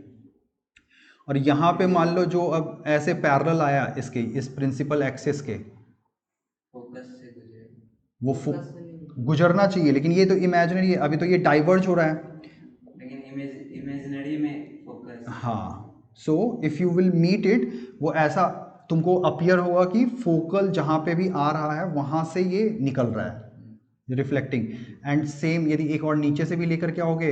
और यहाँ पे मान लो जो अब ऐसे पैरेलल आया इसके, इस प्रिंसिपल एक्सिस के, फोकस से गुजरे, वो गुजरना चाहिए, लेकिन ये तो इमेजिनरी है, अभी तो ये डाइवर्ज हो रहा है। लेकिन इमेजिनरी में फोकस, हाँ, so if you will meet it, वो ऐसा तुमको अपीयर होगा कि फोकल जहाँ पे भी आ रहा है वहाँ से ये निकल रहा है रिफ्लेक्टिंग, एंड सेम यदि एक और नीचे से भी लेकर के आओगे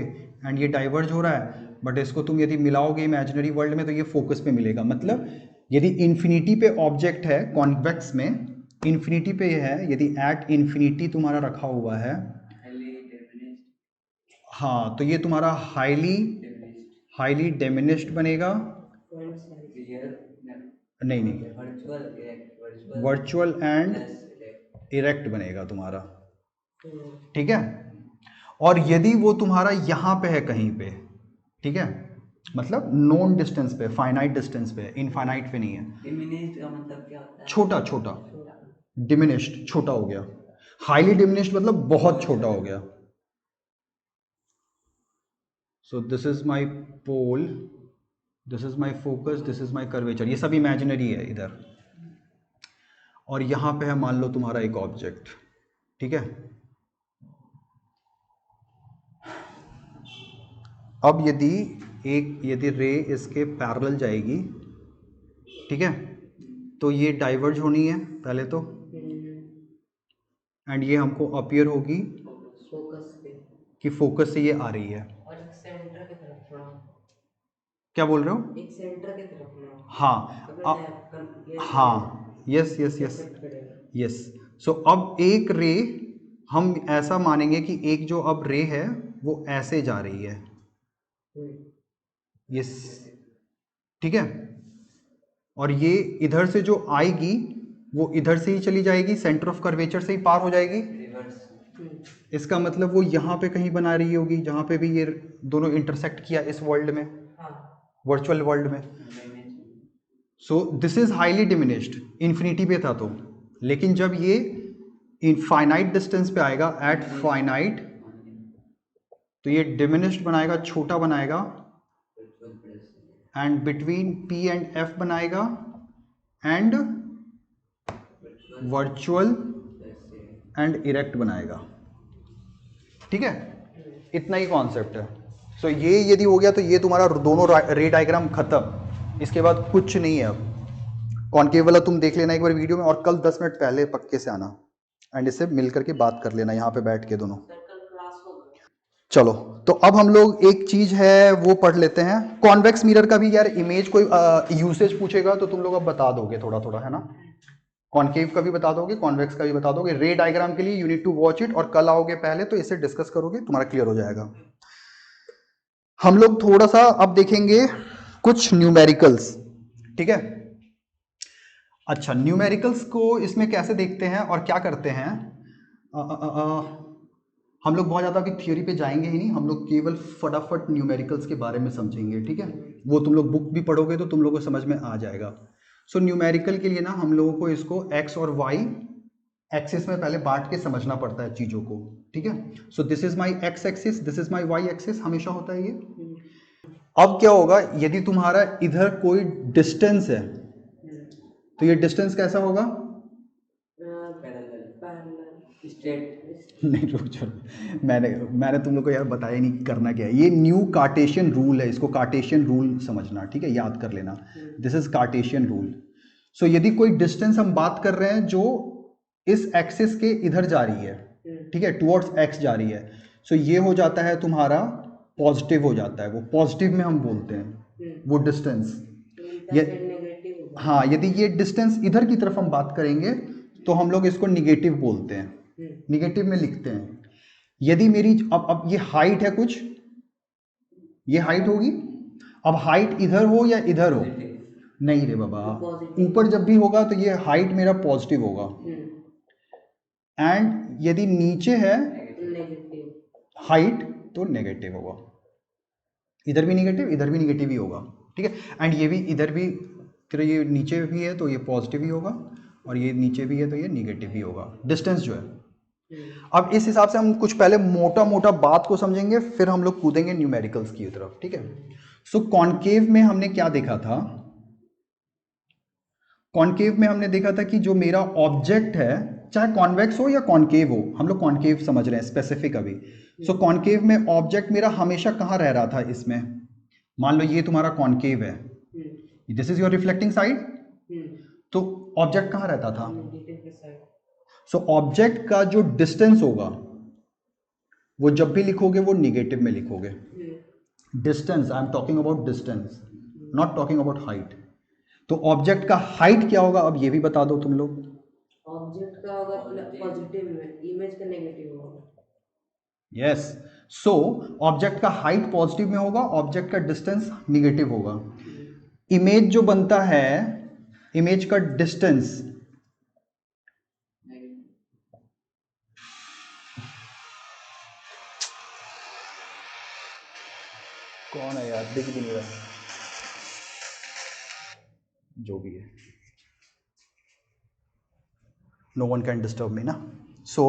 एंड ये डाइवर्ज हो रहा है, बट इसको तुम यदि मिलाओगे इमेजिनरी वर्ल्ड में तो ये फोकस पे मिलेगा। मतलब यदि इन्फिनिटी पे ऑब्जेक्ट है कॉन्वेक्स में, इन्फिनिटी पे है, यदि एट इन्फिनिटी तुम्हारा रखा हुआ है, हाईली डिमिनिश्ड, हाँ, तो ये तुम्हारा हाईली डिमिनिश्ड बनेगा, क्लियर, नहीं नहीं, virtual virtual and erect, erect बनेगा तुम्हारा, ठीक है। और यदि वो तुम्हारा यहाँ पे है कहीं पे, ठीक है, मतलब नोन डिस्टेंस पे, फाइनाइट डिस्टेंस पे, इनफाइनाइट पे नहीं है, डिमिनिश्ड का मतलब क्या होता है? छोटा छोटा, डिमिनिश्ड छोटा हो गया, हाईली डिमिनिश्ड मतलब बहुत छोटा हो गया। So this is my pole, this is my focus, this is my curvature, ये सब इमेजिनरी है इधर, और यहाँ पे है मान लो तुम्हारा एक ऑब्जेक्ट, ठीक है। अब यदि रे इसके पैरेलल जाएगी, ठीक है, तो ये डाइवर्ज होनी है पहले तो, एंड ये हमको अपीयर होगी फोकस पे, कि फोकस से ये आ रही है। और एक सेंटर की तरफ थोड़ा, क्या बोल रहे हो? एक सेंटर की तरफ ना, हाँ, हाँ, यस यस यस यस। सो अब एक रे हम ऐसा मानेंगे कि एक जो अब रे है वो ऐसे जा रही है, यस, ठीक है, और ये इधर से जो आएगी वो इधर से ही चली जाएगी, सेंटर ऑफ कर्वेचर से ही पार हो जाएगी। इसका मतलब वो यहाँ पे कहीं बना रही होगी जहाँ पे भी ये दोनों इंटरसेक्ट किया इस वर्ल्ड में, वर्चुअल वर्ल्ड में। सो this is highly diminished, infinity पे था तो, लेकिन जब ये इनफाइनाइट डिस्टेंस पे आएगा एट फाइनाइट, तो ये डिमिनिश्ड बनाएगा, छोटा बनाएगा, and between P and F बनाएगा, एंड वर्चुअल एंड इरेक्ट बनाएगा, ठीक है। इतना ही कॉन्सेप्ट है। सो ये यदि हो गया तो ये तुम्हारा दोनों रे डायग्राम खत्म, इसके बाद कुछ नहीं है। अब कॉन्केव वाला तुम देख लेना एक बार वीडियो में, और कल 10 मिनट पहले पक्के से आना एंड इससे मिल करके बात कर लेना यहाँ पे बैठ के दोनों। चलो, तो अब हम लोग एक चीज है वो पढ़ लेते हैं, कॉन्वेक्स मिरर का भी यार इमेज कोई यूसेज पूछेगा तो तुम लोग अब बता दोगे थोड़ा थोड़ा, है ना। कॉन्केव का भी बता दोगे, कॉन्वेक्स का भी बता दोगे, रे डायग्राम के लिए you need to watch it, और कल आओगे पहले तो इसे डिस्कस करोगे, तुम्हारा क्लियर हो जाएगा। हम लोग थोड़ा सा अब देखेंगे कुछ न्यूमेरिकल्स, ठीक है। अच्छा, न्यूमेरिकल्स को इसमें कैसे देखते हैं और क्या करते हैं, हम लोग बहुत ज़्यादा अभी थियोरी पे जाएंगे ही नहीं, हम लोग केवल फटाफट न्यूमेरिकल्स के बारे में समझेंगे, ठीक है। वो तुम लोग बुक भी पढ़ोगे तो तुम लोगों को समझ में आ जाएगा। सो न्यूमेरिकल के लिए ना हम लोगों को इसको एक्स और वाई एक्सिस में पहले बांट के समझना पड़ता है चीज़ों को, ठीक है। So this is my X axis, this is my Y axis, हमेशा होता है ये। अब क्या होगा, यदि तुम्हारा इधर कोई डिस्टेंस है तो ये डिस्टेंस कैसा होगा? Parallel straight. नहीं रुक जाओ, मैंने मैंने तुम लोग को यार बताया नहीं करना क्या है। ये न्यू कार्टेशियन रूल है, इसको कार्टेशियन रूल समझना, ठीक है, याद कर लेना। This is Cartesian rule. So यदि कोई डिस्टेंस हम बात कर रहे हैं जो इस एक्सिस के इधर जा रही है, ठीक है, टुवर्ड्स एक्स जा रही है, सो ये हो जाता है तुम्हारा पॉजिटिव हो जाता है, वो पॉजिटिव में हम बोलते हैं वो डिस्टेंस। ये नेगेटिव होगा। हाँ, यदि ये डिस्टेंस इधर की तरफ हम बात करेंगे तो हम लोग इसको निगेटिव बोलते हैं, निगेटिव में लिखते हैं। यदि मेरी अब ये हाइट है कुछ, ये हाइट होगी, अब हाइट इधर हो या इधर हो, नहीं रे बाबा, Positive. ऊपर जब भी होगा तो ये हाइट मेरा पॉजिटिव होगा, एंड यदि नीचे है नेगेटिव। हाइट तो नेगेटिव होगा। इधर भी नेगेटिव, इधर भी नेगेटिव ही होगा, ठीक है। एंड ये भी इधर भी, फिर ये नीचे भी है तो ये पॉजिटिव ही होगा, और ये नीचे भी है तो ये नेगेटिव ही होगा, डिस्टेंस जो है। अब इस हिसाब से हम कुछ पहले मोटा मोटा बात को समझेंगे, फिर हम लोग कूदेंगे न्यूमेरिकल्स की तरफ, ठीक है। सो कॉन्केव में हमने क्या देखा था? कॉन्केव में हमने देखा था कि जो मेरा ऑब्जेक्ट है, चाहे कॉन्वेक्स हो या कॉन्केव हो, हम लोग कॉन्केव समझ रहे हैं स्पेसिफिक अभी। सो कॉन्केव में ऑब्जेक्ट मेरा हमेशा कहाँ रह रहा था? इसमें मान लो ये तुम्हारा कॉन्केव है, this is your reflecting side, तो ऑब्जेक्ट कहाँ रहता था? नेगेटिव के साइड। सो ऑब्जेक्ट का जो डिस्टेंस होगा वो जब भी लिखोगे वो निगेटिव में लिखोगे। Distance, I am talking about distance, not talking about height. तो ऑब्जेक्ट का हाइट क्या होगा, अब ये भी बता दो तुम लोग। ऑब्जेक्ट का होगा पॉजिटिव में, इमेज का नेगेटिव होगा। यस, सो ऑब्जेक्ट का हाइट पॉजिटिव में होगा, ऑब्जेक्ट का डिस्टेंस निगेटिव होगा। इमेज जो बनता है, इमेज का डिस्टेंस, कौन है यार, दिख भी नहीं रहा, जो भी है, no one can disturb me ना। सो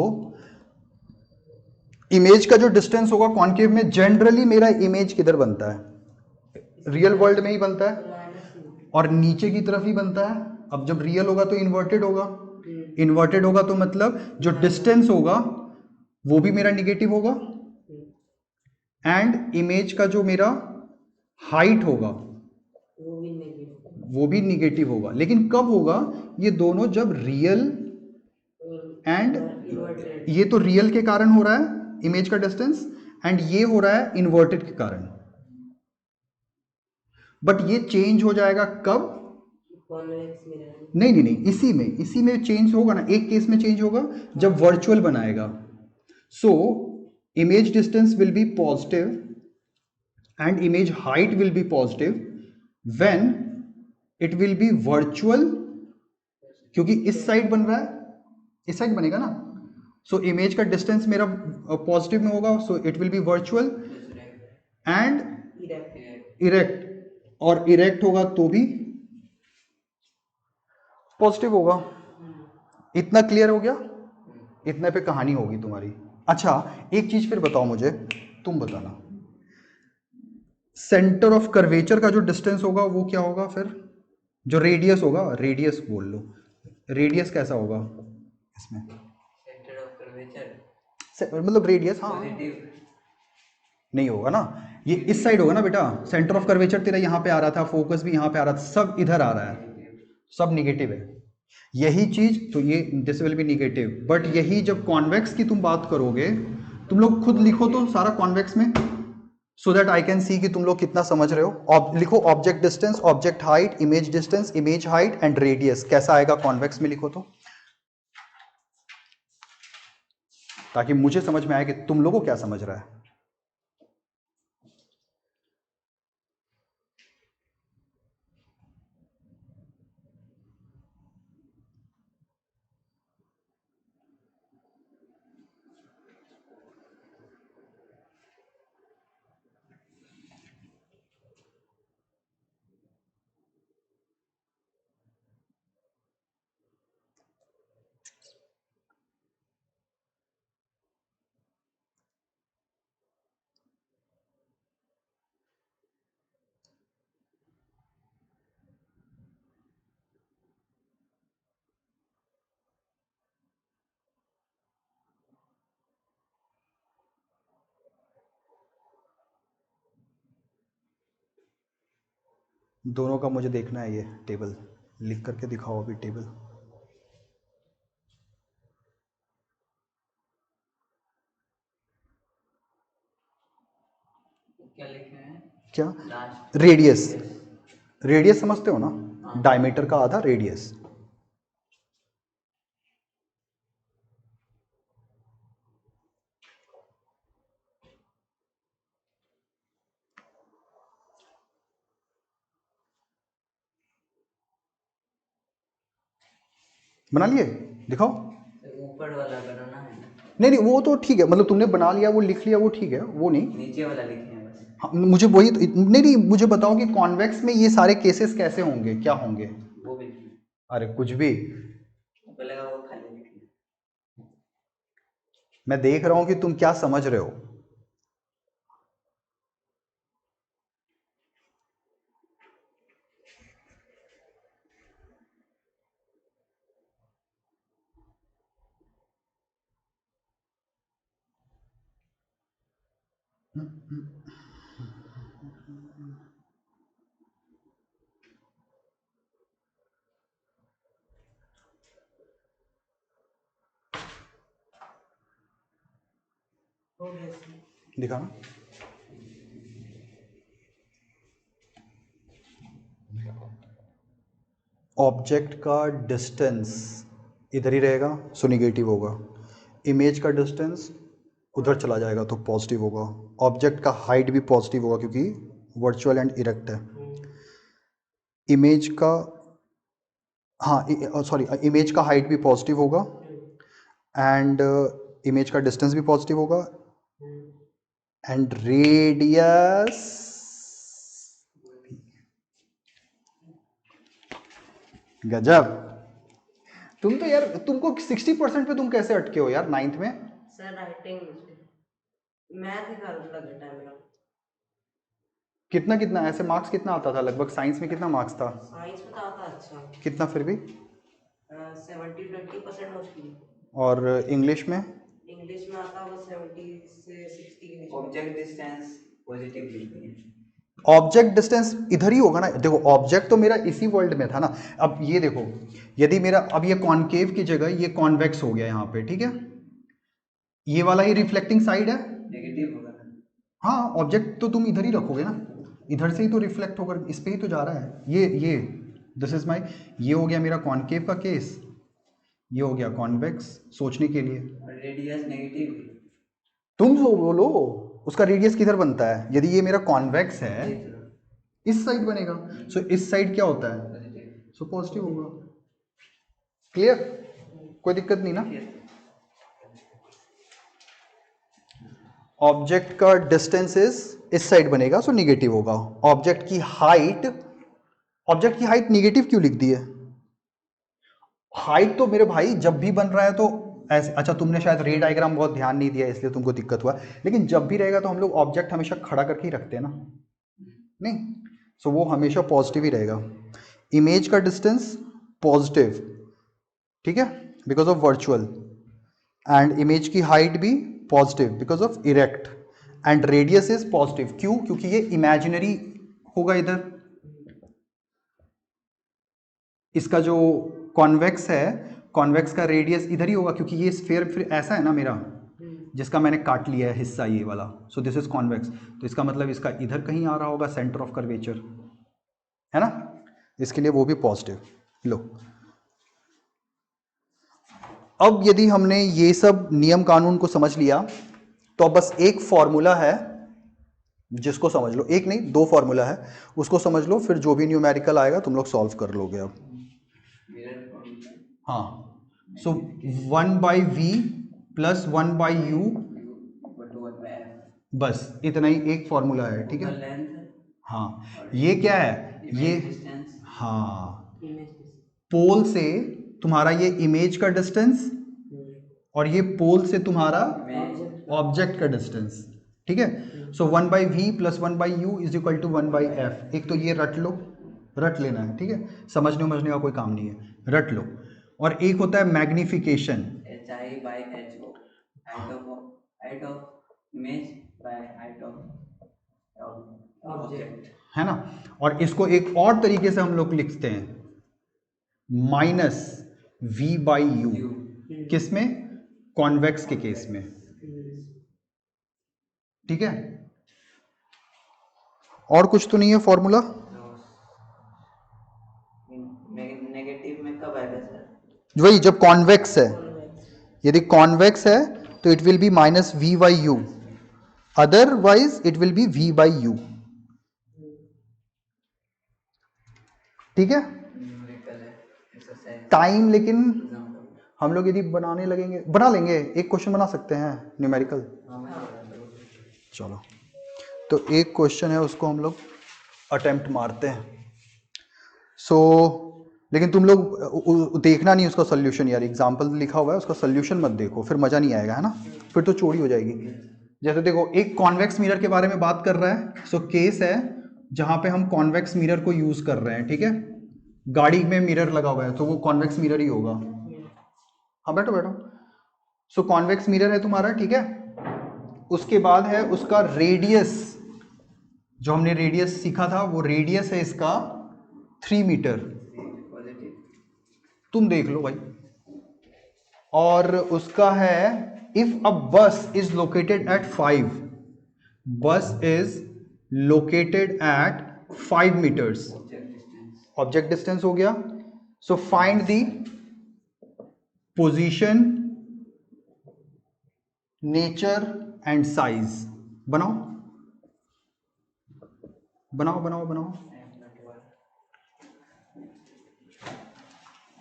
इमेज का जो डिस्टेंस होगा कॉन्केव में, जनरली मेरा इमेज किधर बनता है? रियल वर्ल्ड में ही बनता है, और नीचे की तरफ ही बनता है। अब जब रियल होगा तो इन्वर्टेड होगा, इन्वर्टेड होगा तो मतलब जो डिस्टेंस होगा वो भी मेरा निगेटिव होगा, एंड इमेज का जो मेरा हाइट होगा वो भी नेगेटिव। वो भी निगेटिव होगा। लेकिन कब होगा? ये दोनों जब रियल एंड, इन्वर्टेड। ये तो रियल के कारण हो रहा है इमेज का डिस्टेंस, एंड ये हो रहा है इन्वर्टेड के कारण। बट ये चेंज हो जाएगा कब? Convex mirror. नहीं नहीं नहीं, इसी में चेंज होगा ना, एक केस में चेंज होगा जब वर्चुअल बनाएगा। So image distance will be positive and image height will be positive when it will be virtual, क्योंकि इस साइड बन रहा है, इस साइड बनेगा ना। सो इमेज का डिस्टेंस मेरा पॉजिटिव में होगा, so it will be virtual and erect, और इरेक्ट होगा तो भी पॉजिटिव होगा। इतना क्लियर हो गया? इतने पे कहानी होगी तुम्हारी। अच्छा, एक चीज फिर बताओ मुझे, तुम बताना, सेंटर ऑफ कर्वेचर का जो डिस्टेंस होगा वो क्या होगा फिर? जो रेडियस होगा, रेडियस बोल लो, रेडियस कैसा होगा इसमें? सेंटर ऑफ कर्वेचर मतलब रेडियस, हाँ, पॉजिटिव। नहीं होगा ना, ये इस साइड होगा ना बेटा। सेंटर ऑफ कर्वेचर तेरा यहाँ पे आ रहा था, फोकस भी यहाँ पे आ रहा था, सब इधर आ रहा है, सब निगेटिव है। यही चीज तो ये this will B negative, but यही जब कॉन्वेक्स की तुम बात करोगे, तुम लोग खुद लिखो तो सारा कॉन्वेक्स में, so that I can see कि तुम लोग कितना समझ रहे हो। लिखो object distance, object height, image distance, image height and radius, कैसा आएगा कॉन्वेक्स में, लिखो तो, ताकि मुझे समझ में आए कि तुम लोगों को क्या समझ रहा है। दोनों का मुझे देखना है, ये टेबल लिख करके दिखाओ अभी टेबल। क्या लिखे हैं? क्या? Last radius. रेडियस समझते हो ना? हाँ। डायमीटर का आधा रेडियस। बना लिए? दिखाओ। तो ऊपर वाला बनाना है ना? नहीं नहीं, वो तो ठीक है, मतलब तुमने बना लिया, वो लिख लिया, वो ठीक है, वो नहीं। नीचे वाला लिखे हैं बस। हाँ, मुझे वही तो, नहीं नहीं, मुझे बताओ कि कॉन्वेक्स में ये सारे केसेस कैसे होंगे, क्या होंगे? वो भी लिखे। अरे कुछ भी। पहले का वो खाली लिखे। मैं देख रहा हूं कि तुम क्या समझ रहे हो। हो गया सर। दिखाना। ऑब्जेक्ट का डिस्टेंस इधर ही रहेगा, सो निगेटिव होगा। इमेज का डिस्टेंस उधर चला जाएगा तो पॉजिटिव होगा। ऑब्जेक्ट का हाइट भी पॉजिटिव होगा क्योंकि वर्चुअल एंड इरेक्ट है। इमेज का, हाँ सॉरी, इमेज का हाइट भी पॉजिटिव होगा एंड इमेज का डिस्टेंस भी पॉजिटिव होगा एंड रेडियस। गजब। तुम तो यार, तुमको 60% पे तुम कैसे अटके हो यार 9th में? सर राइटिंग मैथ ही कर लग टाइम मेरा। कितना कितना ऐसे मार्क्स कितना आता था लगभग? साइंस में कितना मार्क्स था? साइंस में तो आता अच्छा। कितना फिर भी? 70-20% मोस्टली। और इंग्लिश में? इंग्लिश में आता होगा 70 से 60 के बीच में। ऑब्जेक्ट डिस्टेंस पॉजिटिव लिखते हैं। ऑब्जेक्ट डिस्टेंस इधर ही होगा ना, देखो ऑब्जेक्ट तो मेरा इसी वर्ल्ड में था ना। अब ये देखो, यदि मेरा अब ये कॉनकेव की जगह ये कॉन्वेक्स हो गया यहाँ पे, ठीक है, ये वाला ही रिफ्लेक्टिंग साइड है। नेगेटिव होगा ना? हाँ, ऑब्जेक्ट तो तुम इधर ही रखोगे ना, इधर से ही तो रिफ्लेक्ट होकर इस पे ही तो जा रहा है। ये दिस इज माई, ये हो गया मेरा कॉनकेव का केस, ये हो गया कॉन्वेक्स, सोचने के लिए। और रेडियस नेगेटिव है। तुम जो बोलो, उसका रेडियस किधर बनता है? यदि ये मेरा कॉन्वेक्स है, ये तरफ इस साइड बनेगा, सो इस साइड क्या होता है? पॉजिटिव। सो पॉजिटिव होगा। क्लियर? कोई दिक्कत नहीं ना? ऑब्जेक्ट का डिस्टेंस इस साइड बनेगा, सो निगेटिव होगा। ऑब्जेक्ट की हाइट, ऑब्जेक्ट की हाइट निगेटिव क्यों लिख दी है? हाइट तो मेरे भाई जब भी बन रहा है तो ऐसे, अच्छा तुमने शायद रे डायग्राम बहुत ध्यान नहीं दिया इसलिए तुमको दिक्कत हुआ, लेकिन जब भी रहेगा तो हम लोग ऑब्जेक्ट हमेशा खड़ा करके ही रखते हैं ना, नहीं? सो वो हमेशा पॉजिटिव ही रहेगा। इमेज का डिस्टेंस पॉजिटिव, ठीक है, because of virtual, and image की हाइट भी positive because of erect, and radius is positive. क्यों? क्योंकि ये इमेजिनरी होगा इधर। इसका जो कॉन्वेक्स है, कॉन्वेक्स का रेडियस इधर ही होगा क्योंकि ये स्फीयर फिर ऐसा है ना मेरा, जिसका मैंने काट लिया है हिस्सा ये वाला, सो दिस इज कॉन्वेक्स, तो इसका मतलब इसका इधर कहीं आ रहा होगा सेंटर ऑफ कर्वेचर, है ना? इसके लिए वो भी पॉजिटिव। लो, अब यदि हमने ये सब नियम कानून को समझ लिया तो अब बस एक फॉर्मूला है जिसको समझ लो, एक नहीं दो फॉर्मूला है, उसको समझ लो, फिर जो भी न्यूमेरिकल आएगा तुम लोग सॉल्व कर लोगे अब। Mirror formula. हाँ, so 1/v plus 1/u, u equal to 1/f। बस इतना ही एक फॉर्मूला है, ठीक है? फोकल लेंथ हाँ, और ये क्या है? ये, इमेज डिस्टेंस। हाँ, इमेज पोल से तुम्हारा ये इमेज का डिस्टेंस और ये पोल से तुम्हारा इमेज ऑब्जेक्ट का डिस्टेंस, ठीक है? So 1/v plus 1/u is equal to 1/f। एक तो ये रट लो, रट लेना है, ठीक है? समझने समझने का कोई काम नहीं है, रट लो। और एक होता है magnification, HI/HO, height of image by height of object है ना। और इसको एक और तरीके से हम लोग लिखते हैं माइनस v बाई यू, किस में, कॉन्वेक्स के केस में, ठीक है। और कुछ तो नहीं है फॉर्मूला। नेगेटिव में कब आएगा सर? वही जब कॉन्वेक्स है, यदि कॉन्वेक्स है तो it will B minus v by you, otherwise it will B v by you, ठीक है। न्यूमेरिकल है, एक्सरसाइज टाइम लेकिन एग्जांपल। हम लोग यदि बनाने लगेंगे, बना लेंगे, एक क्वेश्चन बना सकते हैं न्यूमेरिकल। चलो तो एक क्वेश्चन है उसको हम लोग अटेम्प्ट मारते हैं। लेकिन तुम लोग देखना नहीं उसका सोल्यूशन यार, एग्जाम्पल लिखा हुआ है उसका सोल्यूशन मत देखो, फिर मज़ा नहीं आएगा, है ना, फिर तो चोरी हो जाएगी। जैसे देखो एक कॉन्वेक्स मिरर के बारे में बात कर रहा है, केस है जहाँ पे हम कॉन्वेक्स मिरर को यूज़ कर रहे हैं, ठीक है। गाड़ी में मिरर लगा हुआ है तो वो कॉन्वेक्स मिरर ही होगा। हाँ बैठो बैठो। कॉन्वेक्स मिरर है तुम्हारा, ठीक है। उसके बाद है उसका रेडियस, जो हमने रेडियस सीखा था, वो रेडियस है इसका 3 मीटर, पॉजिटिव। तुम देख लो भाई। और उसका है इफ अ बस इज लोकेटेड एट 5, बस is located at 5 meters, object distance. Object distance हो गया। So find the position, nature and size. बनाओ बनाओ बनाओ बनाओ।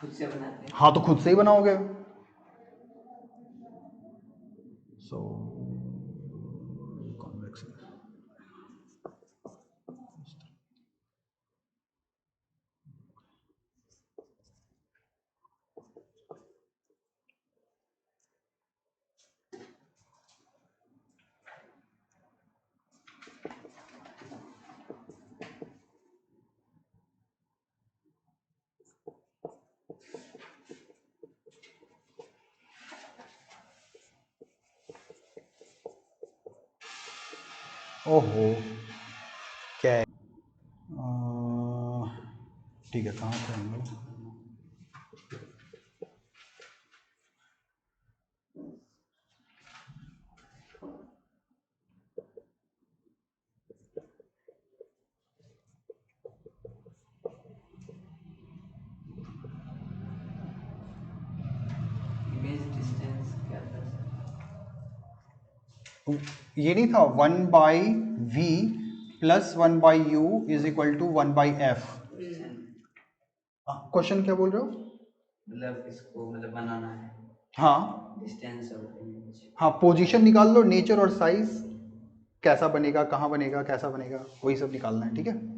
खुद से बनाते हैं। हाँ तो खुद से ही बनाओगे। सो कॉन्वेक्स, ओहो क्या है, ठीक है, कहाँ थे हम लोग। इमेज डिस्टेंस क्या था सर? ये नहीं था 1 by V plus 1 by U is equal to 1 by F. Question क्या बोल रहे हो। मतलब इसको मतलब बनाना है हाँ डिस्टेंस ऑफ इमेज। हाँ, पोजीशन निकाल लो, नेचर और साइज, कैसा बनेगा, कहाँ बनेगा, कैसा बनेगा, वही सब निकालना है, ठीक है।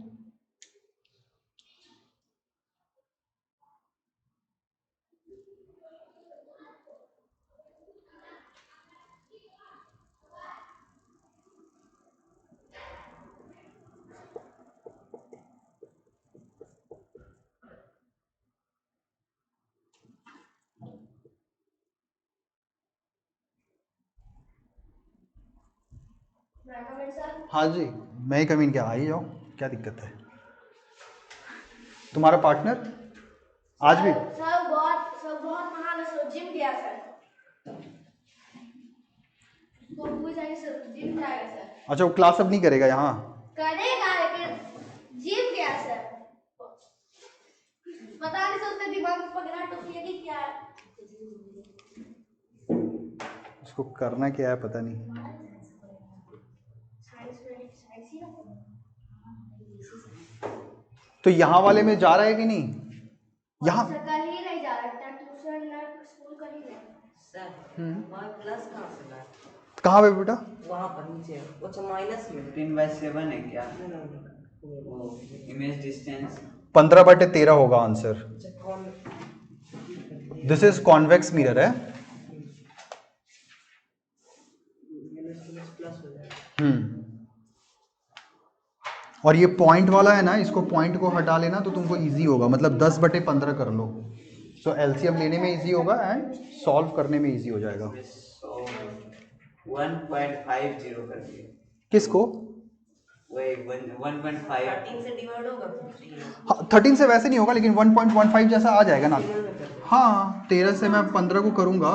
हाँ जी, मैं ही कमीन, क्या आ ही जाओ, क्या दिक्कत है। तुम्हारा पार्टनर आज भी सब बहुत महान है सर, जिम गया सर, तो पूछ जाएंगे सर, जिम जाएगा सर। अच्छा, वो क्लास अब नहीं करेगा यहाँ। करेगा लेकिन जिम गया सर, पता नहीं सर उसके दिमाग में पकड़ा टोपी की क्या है। उसको करना क्या है पता नहीं। साइंस ही ना। तो यहाँ वाले में जा रहा है कि नहीं, यहाँ सर कल ही नहीं जा रहा था, ट्यूशन ना स्कूल कर ही नहीं। सर वहाँ प्लस कहाँ से ला? कहाँ पे बेटा। वहाँ पर नीचे, अच्छा माइनस में। 15/7 है क्या? वो इमेज डिस्टेंस 15/13 होगा आंसर। अच्छा कौन? दिस इज कॉन्वेक्स मिरर है। प्लस हो जाएगा। और ये पॉइंट वाला है ना, इसको पॉइंट को हटा लेना तो तुमको इजी होगा, मतलब 10/15 कर लो। सो एलसीएम लेने में इजी होगा एंड सॉल्व करने में इजी हो जाएगा। 1.50 कर दिए। किसको। वही 1.5 13 से डिवाइड होगा फिर 3 हाँ 13 से वैसे नहीं होगा, लेकिन 1.15 जैसा आ जाएगा ना। में कर दो। हाँ 13 से मैं 15 को करूँगा,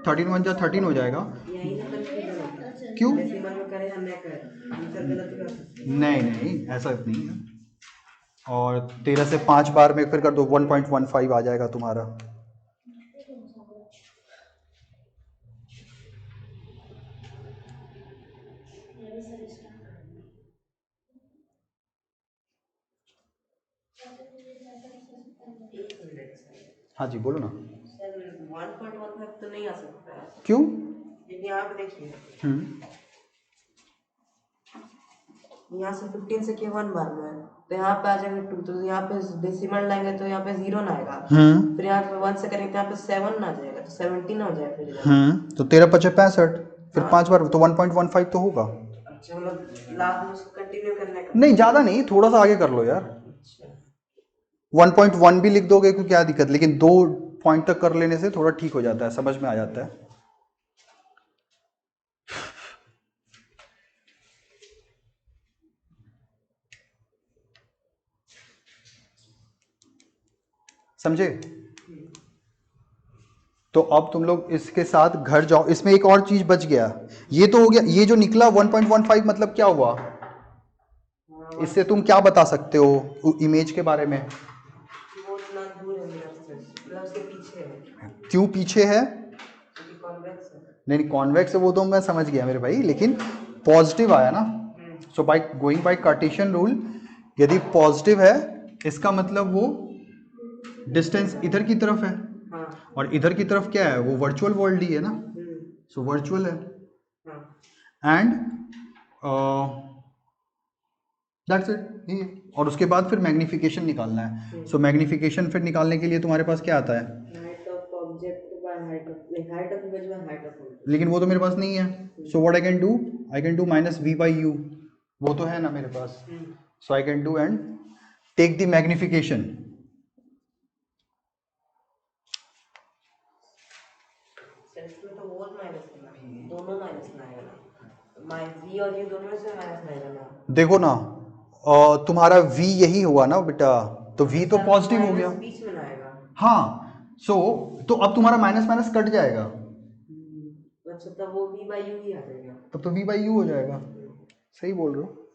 13 1 जा 13 हो जाएगा। यही ना कंफ्यूजन होता है। क्यों? डेसिमल में करे या न करे, आंसर गलत ही कर सकते हैं। नहीं नहीं ऐसा नहीं है। और 13 से 5 बार में फिर कर दो, 1.15 आ जाएगा तुम्हारा। एक मिनट सर, हाँ जी बोलो ना। 1.15 तो नहीं आ सकता है, क्यों? क्योंकि यहाँ पे देखिए, हम्म यहाँ से 15 से के 1 बार में है, तो यहाँ पे आ जाएगा 2, तो यहाँ पे डेसिमल लाएंगे तो यहाँ पे 0 ना आएगा, फिर यहाँ पे 1 से करेंगे तो यहाँ पे 7 ना आ जाएगा, तो 17 हो जाएगा फिर इधर। तो 13 5 65, फिर 5 बार तो 1.15 तो होगा। अच्छा, मतलब लास्ट में उसको कंटिन्यू करने का। नहीं ज़्यादा नहीं, थोड़ा सा आगे कर लो यार। अच्छा, 1.1 भी लिख दोगे तो क्या दिक्कत, लेकिन 2 पॉइंट तक कर लेने से थोड़ा ठीक हो जाता है, समझ में आ जाता है। समझे? तो अब तुम लोग इसके साथ घर जाओ। इसमें एक और चीज बच गया, ये तो हो गया, ये जो निकला 1.15 मतलब क्या हुआ, इससे तुम क्या बता सकते हो इमेज के बारे में? वो उतना दूर है मिरर से, मतलब उसके पीछे है, क्यों पीछे है? क्योंकि कॉन्वेक्स है। नहीं कॉन्वेक्स है वो तो मैं समझ गया मेरे भाई, लेकिन पॉजिटिव आया ना। So by going by Cartesian rule, यदि पॉजिटिव है इसका मतलब वो डिस्टेंस इधर की तरफ है, हाँ। और इधर की तरफ क्या है, वो वर्चुअल वर्ल्ड ही है ना। हम्म। सो वर्चुअल है। हाँ। And that's it. और उसके बाद फिर मैग्निफिकेशन निकालना है। सो मैग्निफिकेशन फिर निकालने के लिए तुम्हारे पास क्या आता है? Height of object by height of, नहीं height of image by height of object. लेकिन वो तो मेरे पास नहीं है। So what I can do minus v by u, वो तो है ना मेरे पास। So I can do and take the magnification. Self में तो वो माइनस करना है, दोनों माइनस ना आएगा ना, माइ वी और यू दोनों में से माइनस आएगा ना। देखो ना, तुम्हारा v यही हुआ ना बेटा, तो v तो पॉजिटिव हो गया। माइनस बीच में ना आएगा। हाँ सो तो अब तुम्हारा माइनस माइनस कट जाएगा, अच्छा, तब वो वी बाई यू ही आ जाएगा। तब तो v बाई यू हो जाएगा। सही बोल रहे हो।